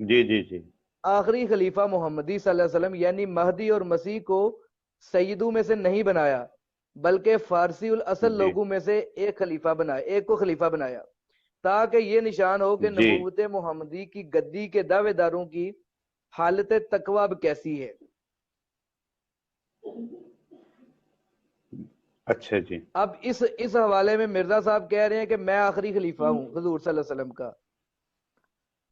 جی جی جی آخری خلیفہ محمدی صلی اللہ علیہ وسلم یعنی مہدی اور مسیح کو سیدوں میں سے نہیں بنایا، بلکہ فارسی الاصل جی لوگوں میں سے ایک خلیفہ بنایا، ایک کو خلیفہ بنایا، تاکہ یہ نشان ہو کہ جی نبوت محمدی کی گدی کے دعوے داروں کی حالت تقوی اب کیسی ہے۔ اچھا جی اب اس حوالے میں مرزا صاحب کہہ رہے ہیں کہ میں آخری خلیفہ ہوں حضور صلی اللہ علیہ وسلم کا،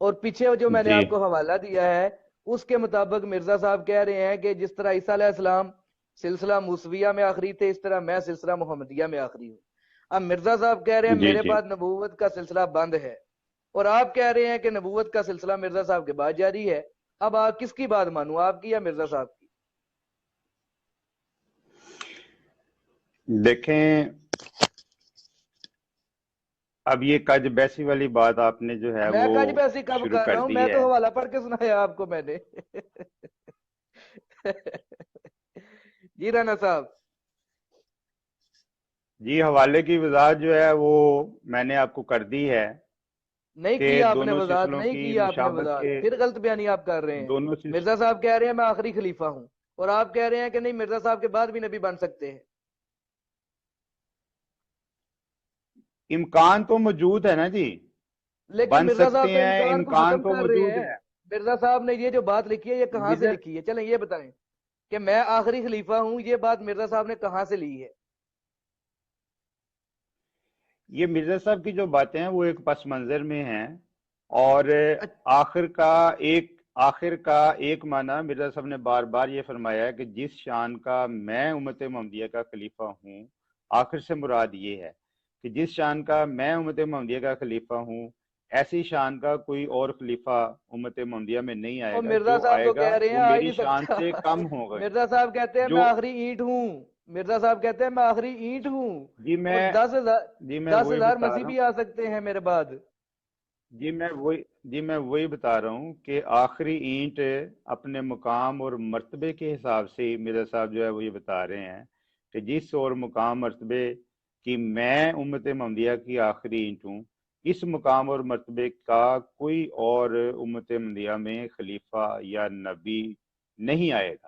اور پیچھے جو میں نے جی آپ کو حوالہ دیا ہے اس کے مطابق مرزا صاحب کہہ رہے ہیں کہ جس طرح عیسیٰ علیہ السلام سلسلہ موسویہ میں آخری تھے، اس طرح میں سلسلہ محمدیہ میں آخری ہوں۔ اب مرزا صاحب کہہ رہے ہیں جی میرے جی بعد نبوت کا سلسلہ بند ہے، اور آپ کہہ رہے ہیں کہ نبوت کا سلسلہ مرزا صاحب کے بعد جاری ہے۔ اب آپ کس کی بات مانوں، آپ کی یا مرزا صاحب کی؟ دیکھیں اب یہ کج بیسی والی بات آپ نے جو ہے میں وہ کج پیسی کب شروع کر رہا کر ہوں، دی میں ہے۔ تو حوالہ پڑھ کے سنایا آپ کو میں نے جی رانا صاحب، جی حوالے کی وضاحت جو ہے وہ میں نے آپ کو کر دی ہے نہیں کہ کی آپ نے دونوں وضاحت، سلسلوں نہیں کی کی آپ نے مشابہت وضاحت، کے پھر غلط بیانی آپ کر رہے ہیں۔ دونوں مرزا صاحب کہہ رہے ہیں میں آخری خلیفہ ہوں، اور آپ کہہ رہے ہیں کہ نہیں مرزا صاحب کے بعد بھی نبی بن سکتے ہیں۔ امکان تو موجود ہے نا جی، لیکن بن مرزا صاحب سکتے تو ہیں، امکان کو امکان ختم تو کر رہے موجود ہیں۔ ہے۔ مرزا صاحب نے یہ جو بات لکھی ہے یہ کہاں سے جدھر لکھی ہے، چلیں یہ بتائیں کہ میں آخری خلیفہ ہوں، یہ بات مرزا صاحب نے کہاں سے لی ہے؟ یہ مرزا صاحب کی جو باتیں ہیں وہ ایک پس منظر میں ہیں، اور آخر کا ایک معنی مرزا صاحب نے بار بار یہ فرمایا ہے کہ جس شان کا میں امت محمدیہ کا خلیفہ ہوں، آخر سے مراد یہ ہے کہ جس شان کا میں امت محمدیہ کا خلیفہ ہوں ایسی شان کا کوئی اور خلیفہ امت محمدیہ میں نہیں آئے اور گا، مرزا جو صاحب آئے تو گا کہہ رہے ہیں وہ آ ہی میری نہیں شان سکتا سے کم ہوگا۔ مرزا صاحب کہتے ہیں میں جو آخری اینٹ ہوں، مرزا صاحب کہتے ہیں میں آخری اینٹ ہوں، جی اور میں 10,000 جی میں دس وہی ہزار بتا مسیح رہا ہوں بھی آ سکتے ہیں میرے بعد۔ جی میں وہی بتا رہا ہوں کہ آخری اینٹ اپنے مقام اور مرتبے کے حساب سے مرزا صاحب جو ہے وہ یہ بتا رہے ہیں کہ جس اور مقام مرتبے کی میں امت محمدیہ کی آخری اینٹ ہوں، اس مقام اور مرتبے کا کوئی اور امت محمدیہ میں خلیفہ یا نبی نہیں آئے گا۔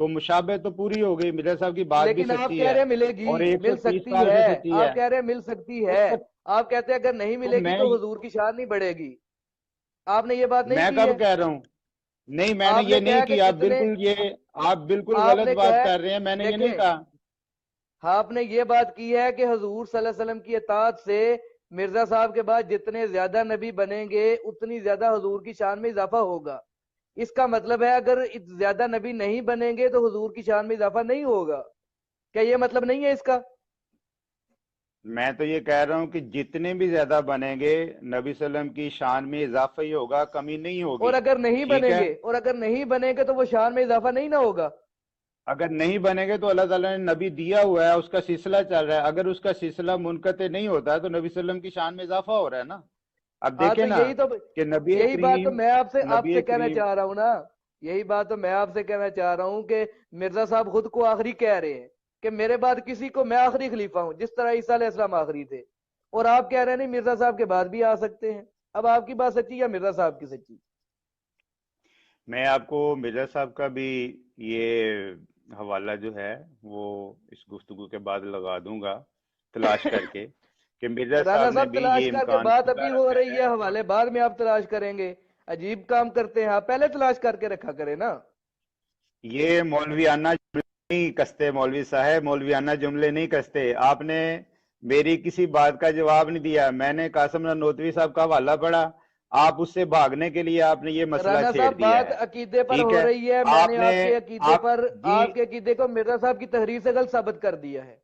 تو مشابہ تو پوری ہو گئی، مرزا صاحب کی بات بھی لیکن آپ سچی کہہ ہے رہے ہیں ملے گی، اور مل 130 سکتی سال سے ہے، سچی ہے۔ آپ کہہ رہے ہیں مل سکتی تو ہے، آپ کہتے ہیں اگر نہیں تو ملے گی میں تو حضور کی شان نہیں بڑھے گی، آپ نے یہ بات نہیں میں کی ہے؟ کب کہہ رہا ہوں؟ نہیں میں نے آپ یہ نے نہیں کہا کہ کیا، جتنے، آپ بالکل آپ غلط نے بات کہا، کر رہے ہیں، میں نے یہ نہیں دیکھیں کہا۔ آپ نے یہ بات کی ہے کہ حضور صلی اللہ علیہ وسلم کی اطاعت سے مرزا صاحب کے بعد جتنے زیادہ نبی بنیں گے اتنی زیادہ حضور کی شان میں اضافہ ہوگا۔ اس کا مطلب ہے اگر زیادہ نبی نہیں بنیں گے تو حضور کی شان میں اضافہ نہیں ہوگا، کیا یہ مطلب نہیں ہے اس کا؟ میں تو یہ کہہ رہا ہوں کہ جتنے بھی زیادہ بنیں گے نبی صلی اللہ علیہ وسلم کی شان میں اضافہ ہی ہوگا، کمی نہیں اور ہوگی۔ اگر نہیں ٹھیک بنیں ہے، گے، اور اگر نہیں بنیں گے تو وہ شان میں اضافہ نہیں نہ ہوگا؟ اگر نہیں بنے گے تو اللہ تعالیٰ نے نبی دیا ہوا ہے، اس کا سلسلہ چل رہا ہے، اگر اس کا سلسلہ منقطع نہیں ہوتا تو نبی صلی اللہ علیہ وسلم کی شان میں اضافہ ہو رہا ہے نا۔ اب ہاں دیکھیں تو نا کہ یہی بات تو میں آپ نبی سے کہنا کریم، چاہ رہا ہوں نا، یہی بات تو میں آپ سے کہنا چاہ رہا ہوں کہ مرزا صاحب خود کو آخری کہہ رہے ہیں کہ میرے بعد کسی کو، میں آخری خلیفہ ہوں جس طرح عیسیٰ علیہ السلام آخری تھے، اور آپ کہہ رہے ہیں نہیں مرزا صاحب کے بعد بھی آ سکتے ہیں۔ اب آپ کی بات سچی یا مرزا صاحب کی سچی؟ میں آپ کو مرزا صاحب کا بھی یہ حوالہ جو ہے وہ اس گفتگو کے بعد لگا دوں گا تلاش کر کے، کہ مرزا رانا صاحب نے صاحب بھی تلاش یہ کر کے امکان بات کھلا ابھی ہو رکھا رہی ہے۔ ہے، حوالے بعد میں آپ تلاش کریں گے، عجیب کام کرتے ہیں آپ، پہلے تلاش کر کے رکھا کریں نا۔ یہ مولویانہ جملے نہیں کستے مولوی صاحب، مولویانہ جملے نہیں کستے۔ آپ نے میری کسی بات کا جواب نہیں دیا، میں نے قاسم نانوتوی صاحب کا حوالہ پڑھا، آپ اس سے بھاگنے کے لیے آپ نے یہ مسئلہ رانا چھیڑ صاحب دیا بات ہے۔ عقیدے پر ٹھیک ہو ہے، رہی ہے، میں آپ نے نے آپ کے عقیدے آپ پر، جی، آپ کے عقیدے کو مرزا صاحب کی تحریر سے غلط ثابت کر دیا ہے۔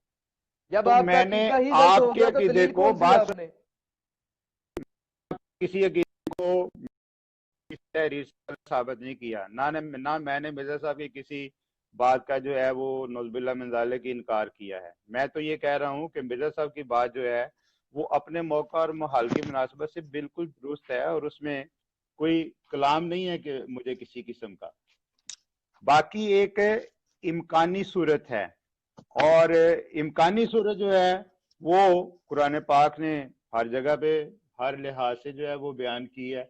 جب تو آپ کا میں نے عقیدہ ہی غلط آپ ہو کے گیا تو عقیدے دلیل کو کون سی بات، آپ نے؟ کسی عقیدے کو کسی تحریر سے ثابت نہیں کیا، نہ میں نے مرزا صاحب کی کسی بات کا جو ہے وہ نعوذ باللہ من ذالک کی انکار کیا ہے۔ میں تو یہ کہہ رہا ہوں کہ مرزا صاحب کی بات جو ہے وہ اپنے موقع اور محل کی مناسبت سے بالکل درست ہے، اور اس میں کوئی کلام نہیں ہے کہ مجھے کسی قسم کا۔ باقی ایک امکانی صورت ہے، اور امکانی صورت جو ہے وہ قرآن پاک نے ہر جگہ پہ ہر لحاظ سے جو ہے وہ بیان کی ہے۔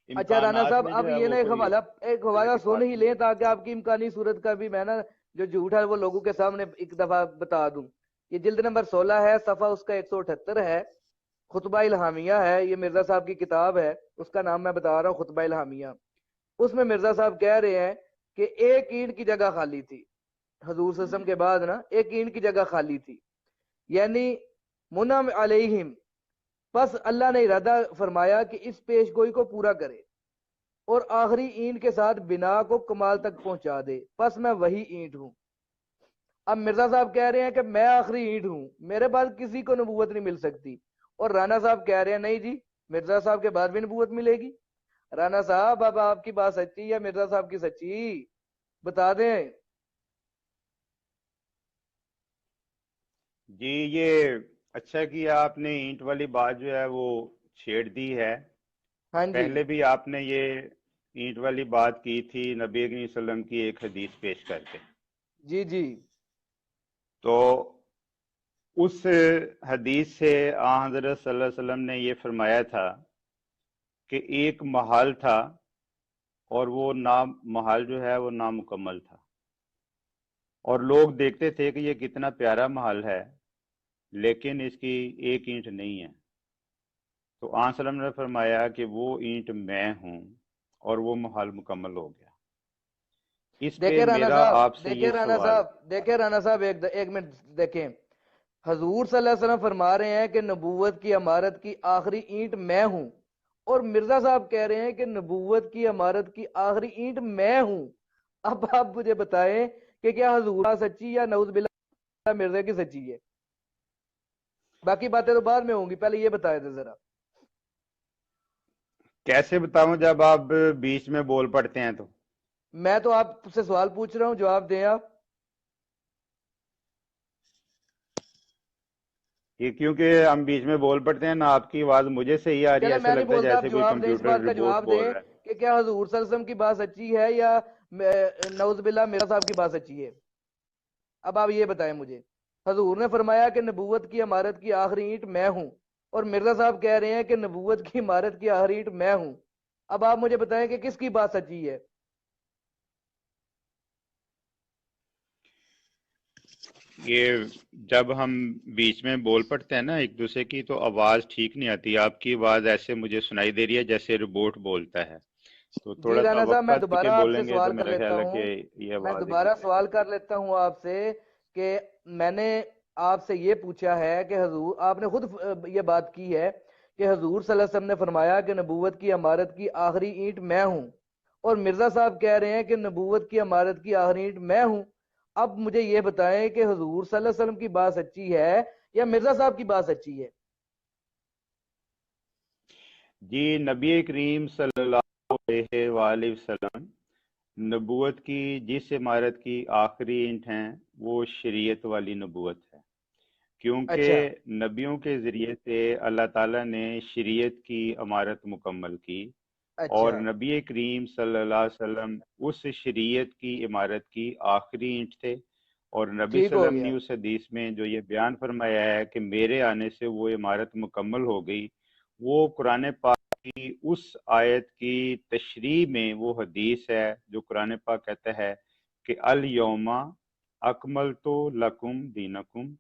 اچھا رانا امکانات صاحب میں جو اب ہے یہ وہ نا کوئی ایک طرح حوالہ کی سن بات ہی نہیں لیں ہے۔ تاکہ آپ کی امکانی صورت کا بھی میں نا جو جھوٹ ہے وہ لوگوں کے سامنے ایک دفعہ بتا دوں۔ یہ جلد نمبر 16 ہے، صفحہ اس کا 178 ہے، خطبہ الہامیہ ہے، یہ مرزا صاحب کی کتاب ہے، اس کا نام میں بتا رہا ہوں، خطبہ الہامیہ۔ اس میں مرزا صاحب کہہ رہے ہیں کہ ایک اینٹ کی جگہ خالی تھی، حضور صلی اللہ علیہ وسلم کے بعد نا ایک اینٹ کی جگہ خالی تھی، یعنی منم علیہم، پس اللہ نے ارادہ فرمایا کہ اس پیش گوئی کو پورا کرے اور آخری اینٹ کے ساتھ بنا کو کمال تک پہنچا دے، پس میں وہی اینٹ ہوں۔ اب مرزا صاحب کہہ رہے ہیں کہ میں آخری اینٹ ہوں، میرے بعد کسی کو نبوت نہیں مل سکتی، اور رانا صاحب کہہ رہے ہیں نہیں جی مرزا صاحب کے بعد بھی نبوت ملے گی۔ رانا صاحب اب آپ کی بات سچی یا مرزا صاحب کی سچی بتا دیں۔ جی یہ اچھا کیا آپ نے اینٹ والی بات جو ہے وہ چھیڑ دی ہے۔ ہاں جی پہلے بھی آپ نے یہ اینٹ والی بات کی تھی نبی کریم صلی اللہ علیہ وسلم کی ایک حدیث پیش کر کے، جی جی تو اس حدیث سے آن حضرت صلی اللہ علیہ وسلم نے یہ فرمایا تھا کہ ایک محل تھا اور وہ محل جو ہے وہ نامکمل تھا، اور لوگ دیکھتے تھے کہ یہ کتنا پیارا محل ہے لیکن اس کی ایک اینٹ نہیں ہے۔ تو آن صلی اللہ علیہ وسلم نے فرمایا کہ وہ اینٹ میں ہوں، اور وہ محل مکمل ہو گیا۔ اس پہ دیکھیں رانا میرا صاحب، آپ سے یہ سوال، دیکھیں رانا صاحب ایک منٹ دیکھیں، حضور صلی اللہ علیہ وسلم فرما رہے ہیں کہ نبوت کی عمارت کی آخری اینٹ میں ہوں، اور مرزا صاحب کہہ رہے ہیں کہ نبوت کی عمارت کی آخری اینٹ میں ہوں۔ اب آپ مجھے بتائیں کہ کیا حضور سچی یا نعوذ باللہ مرزا کی سچی ہے؟ باقی باتیں تو بعد میں ہوں گی، پہلے یہ بتائے تھے ذرا۔ کیسے بتاؤں جب آپ بیچ میں بول پڑتے ہیں تو؟ میں تو آپ سے سوال پوچھ رہا ہوں، جواب دیں آپ۔ یہ کیونکہ ہم بیچ میں بول پڑتے ہیں نا، آپ کی آواز مجھے صحیح آ رہی ہے، چلے ایسے میں نہیں لگتا ہے بولتا، آپ جیسے کوئی جواب دیں، اس کمپیوٹر بات کا ریبوٹ جواب بول دیں رہا ہے۔ کہ کیا حضور صلی اللہ علیہ وسلم کی بات سچی ہے یا نعوذ باللہ مرزا صاحب کی بات سچی ہے؟ اب آپ یہ بتائیں مجھے، حضور نے فرمایا کہ نبوت کی عمارت کی آخری اینٹ میں ہوں، اور مرزا صاحب کہہ رہے ہیں کہ نبوت کی عمارت کی آخری اینٹ میں ہوں۔ اب آپ مجھے بتائیں کہ کس کی بات سچی ہے؟ یہ جب ہم بیچ میں بول پڑتے ہیں نا ایک دوسرے کی تو آواز ٹھیک نہیں آتی. آپ کی آواز ایسے مجھے سنائی دے رہی ہے جیسے روبوٹ بولتا ہے. تو جی تھوڑا سا رانا صاحب، میں وقفہ دے کے دوبارہ آپ سے بولیں گے تو سوال کر میرا لیتا خیال ہے کہ ہوں. یہ میں آواز ایک دوبارہ دم سوال ٹھیک کر ہوگی. لیتا ہوں آپ سے کہ میں نے آپ سے یہ پوچھا ہے کہ حضور، آپ نے خود یہ بات کی ہے کہ حضور صلی اللہ علیہ وسلم نے فرمایا کہ نبوت کی عمارت کی آخری اینٹ میں ہوں، اور مرزا صاحب کہہ رہے ہیں کہ نبوت کی عمارت کی آخری اینٹ میں ہوں. اب مجھے یہ بتائیں کہ حضور صلی اللہ علیہ وسلم کی بات سچی ہے یا مرزا صاحب کی بات سچی ہے؟ جی نبی کریم صلی اللہ علیہ وآلہ وسلم نبوت کی جس عمارت کی آخری اینٹ ہیں وہ شریعت والی نبوت ہے، اچھا کیونکہ نبیوں کے ذریعے سے اللہ تعالیٰ نے شریعت کی عمارت مکمل کی، اور اچھا، نبی کریم صلی اللہ علیہ وسلم اس شریعت کی عمارت کی آخری اینٹ تھے. اور نبی ٹھیک صلی اللہ ہو علیہ وسلم گیا. نے اس حدیث میں جو یہ بیان فرمایا ہے کہ میرے آنے سے وہ عمارت مکمل ہو گئی، وہ قرآن پاک کی اس آیت کی تشریح میں وہ حدیث ہے جو قرآن پاک کہتا ہے کہ الیوم اکملت لکم دینکم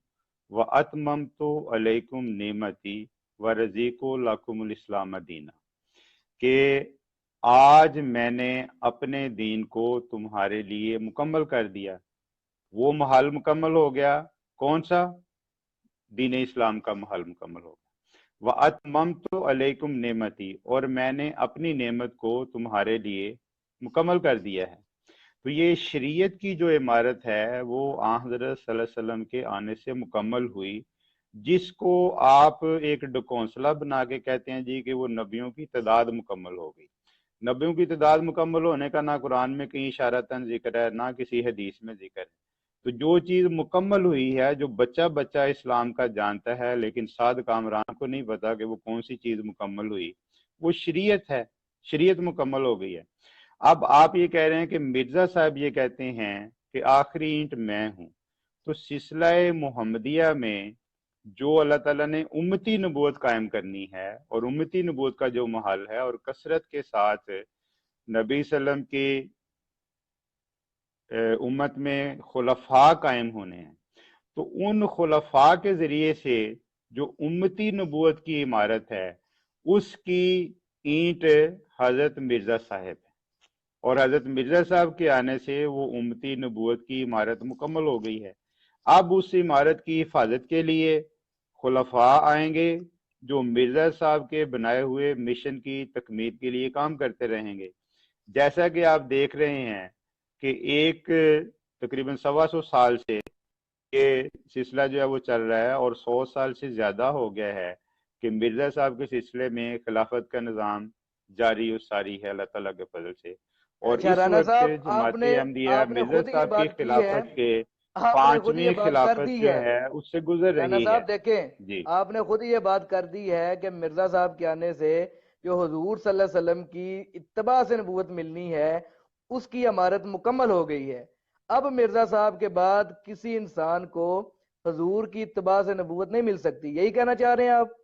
واتممت علیکم نعمتی ورضیت لکم الاسلام دینا، کہ آج میں نے اپنے دین کو تمہارے لیے مکمل کر دیا. وہ محل مکمل ہو گیا، کون سا؟ دین اسلام کا محل مکمل ہو گیا. وَأَتْمَمْتُ عَلَيْكُمْ نعمتی، اور میں نے اپنی نعمت کو تمہارے لیے مکمل کر دیا ہے. تو یہ شریعت کی جو عمارت ہے وہ آن حضرت صلی اللہ علیہ وسلم کے آنے سے مکمل ہوئی، جس کو آپ ایک ڈکونسلا بنا کے کہتے ہیں جی کہ وہ نبیوں کی تعداد مکمل ہو گئی. نبیوں کی تعداد مکمل ہونے کا نہ قرآن میں کہیں اشارتاً ذکر ہے نہ کسی حدیث میں ذکر ہے. تو جو چیز مکمل ہوئی ہے، جو بچہ بچہ اسلام کا جانتا ہے لیکن سعد کامران کو نہیں پتا کہ وہ کون سی چیز مکمل ہوئی، وہ شریعت ہے. شریعت مکمل ہو گئی ہے. اب آپ یہ کہہ رہے ہیں کہ مرزا صاحب یہ کہتے ہیں کہ آخری اینٹ میں ہوں. تو سلسلہ محمدیہ میں جو اللہ تعالیٰ نے امتی نبوت قائم کرنی ہے، اور امتی نبوت کا جو محل ہے، اور کثرت کے ساتھ نبی صلی اللہ علیہ وسلم کی امت میں خلفاء قائم ہونے ہیں، تو ان خلفاء کے ذریعے سے جو امتی نبوت کی عمارت ہے اس کی اینٹ حضرت مرزا صاحب ہے. اور حضرت مرزا صاحب کے آنے سے وہ امتی نبوت کی عمارت مکمل ہو گئی ہے. اب اس عمارت کی حفاظت کے لیے خلفاء آئیں گے جو مرزا صاحب کے بنائے ہوئے مشن کی تکمیل کے لیے کام کرتے رہیں گے. جیسا کہ آپ دیکھ رہے ہیں کہ ایک تقریباً 125 سال سے یہ سلسلہ جو ہے وہ چل رہا ہے، اور 100 سال سے زیادہ ہو گیا ہے کہ مرزا صاحب کے سلسلے میں خلافت کا نظام جاری و ساری ہے اللہ تعالیٰ کے فضل سے. اور اچھا اس رانا وقت صاحب، جماعت احمدیہ آپ نے مرزا خود یہ صاحب کی بات کی ہے، خلافت کے آپ نے خود یہ 5ویں بات کر خلافت دی جو ہے. ہے اس سے گزر رانا رہی ہے. صاحب دیکھیں، جی آپ نے خود یہ بات کر دی ہے کہ مرزا صاحب کے آنے سے جو حضور صلی اللہ علیہ وسلم کی اتباع سے نبوت ملنی ہے اس کی عمارت مکمل ہو گئی ہے. اب مرزا صاحب کے بعد کسی انسان کو حضور کی اتباع سے نبوت نہیں مل سکتی، یہی کہنا چاہ رہے ہیں آپ؟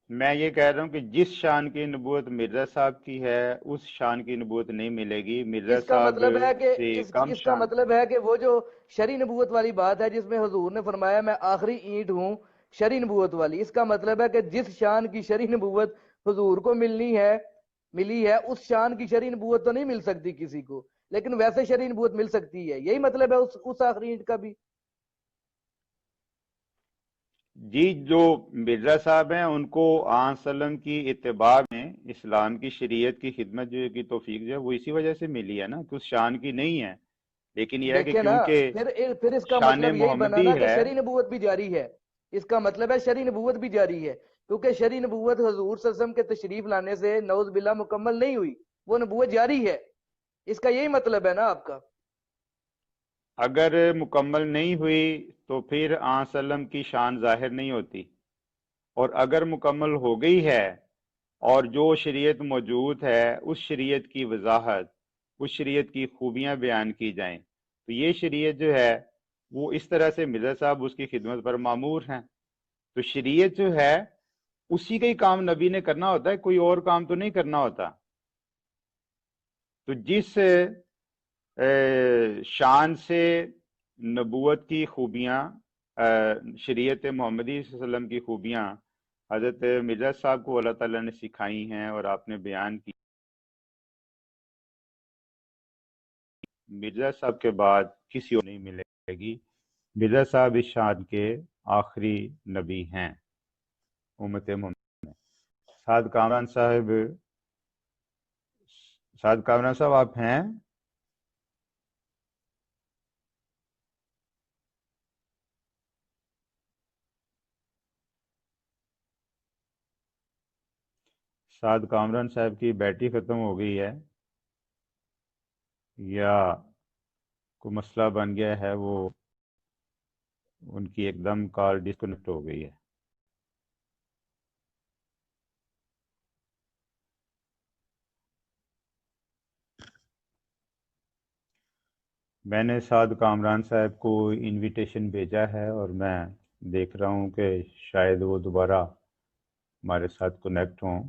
میں یہ کہہ رہا ہوں کہ جس شان کی نبوت مرزا صاحب کی ہے اس شان کی نبوت نہیں ملے گی. مرزا اس کا صاحب مطلب ہے کہ سے کم اس کا شان. مطلب ہے کہ وہ جو شرعی نبوت والی بات ہے جس میں حضور نے فرمایا میں آخری اینٹ ہوں، شرعی نبوت والی، اس کا مطلب ہے کہ جس شان کی شرعی نبوت حضور کو ملی ہے اس شان کی شرعی نبوت تو نہیں مل سکتی کسی کو، لیکن ویسے شرعی نبوت مل سکتی ہے. یہی مطلب ہے اس آخری اینٹ کا بھی؟ جی جو مرزا صاحب ہیں ان کو آن وسلم کی اتباع میں اسلام کی شریعت کی خدمت جو کی توفیق جو ہے وہ اسی وجہ سے ملی ہے نا، کہ اس شان کی نہیں ہے. لیکن یہ ہے کہ دیکھیں نا، کیونکہ پھر اس کا شان مطلب یہی بنا محمدی نا کہ ہے. شرعی نبوت بھی جاری ہے. اس کا مطلب ہے شرعی نبوت بھی جاری ہے، کیونکہ شرعی نبوت حضور صلی اللہ علیہ وسلم کے تشریف لانے سے نعوذ باللہ مکمل نہیں ہوئی، وہ نبوت جاری ہے. اس کا یہی مطلب ہے نا آپ کا؟ اگر مکمل نہیں ہوئی تو پھر آن وسلم کی شان ظاہر نہیں ہوتی، اور اگر مکمل ہو گئی ہے اور جو شریعت موجود ہے اس شریعت کی وضاحت، اس شریعت کی خوبیاں بیان کی جائیں، تو یہ شریعت جو ہے وہ اس طرح سے مرزا صاحب اس کی خدمت پر معمور ہیں. تو شریعت جو ہے اسی کا ہی کام نبی نے کرنا ہوتا ہے، کوئی اور کام تو نہیں کرنا ہوتا. تو جس شان سے نبوت کی خوبیاں، شریعت محمدی صلی اللہ علیہ وسلم کی خوبیاں حضرت مرزا صاحب کو اللہ تعالیٰ نے سکھائی ہیں اور آپ نے بیان کی۔ مرزا صاحب کے بعد کسی اور نہیں ملے گی۔ مرزا صاحب اس شان کے آخری نبی ہیں امت محمد میں۔ سعد کامران صاحب، سعد کامران صاحب آپ ہیں؟ سعد کامران صاحب کی بیٹری ختم ہو گئی ہے یا کوئی مسئلہ بن گیا ہے، وہ ان کی ایک دم کال ڈسکنیکٹ ہو گئی ہے۔ میں نے سعد کامران صاحب کو انویٹیشن بھیجا ہے اور میں دیکھ رہا ہوں کہ شاید وہ دوبارہ ہمارے ساتھ کنیکٹ ہوں۔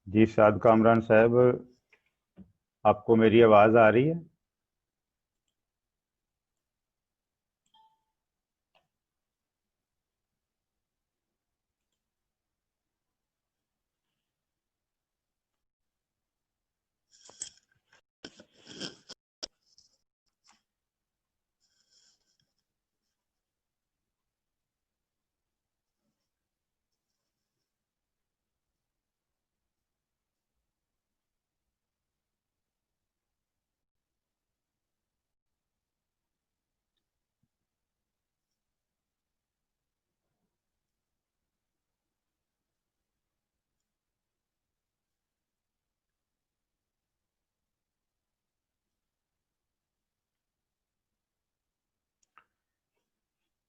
جی سعد کامران صاحب، آپ کو میری آواز آ رہی ہے؟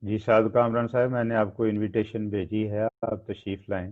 جی سعد کامران صاحب، میں نے آپ کو انویٹیشن بھیجی ہے، آپ تشریف لائیں۔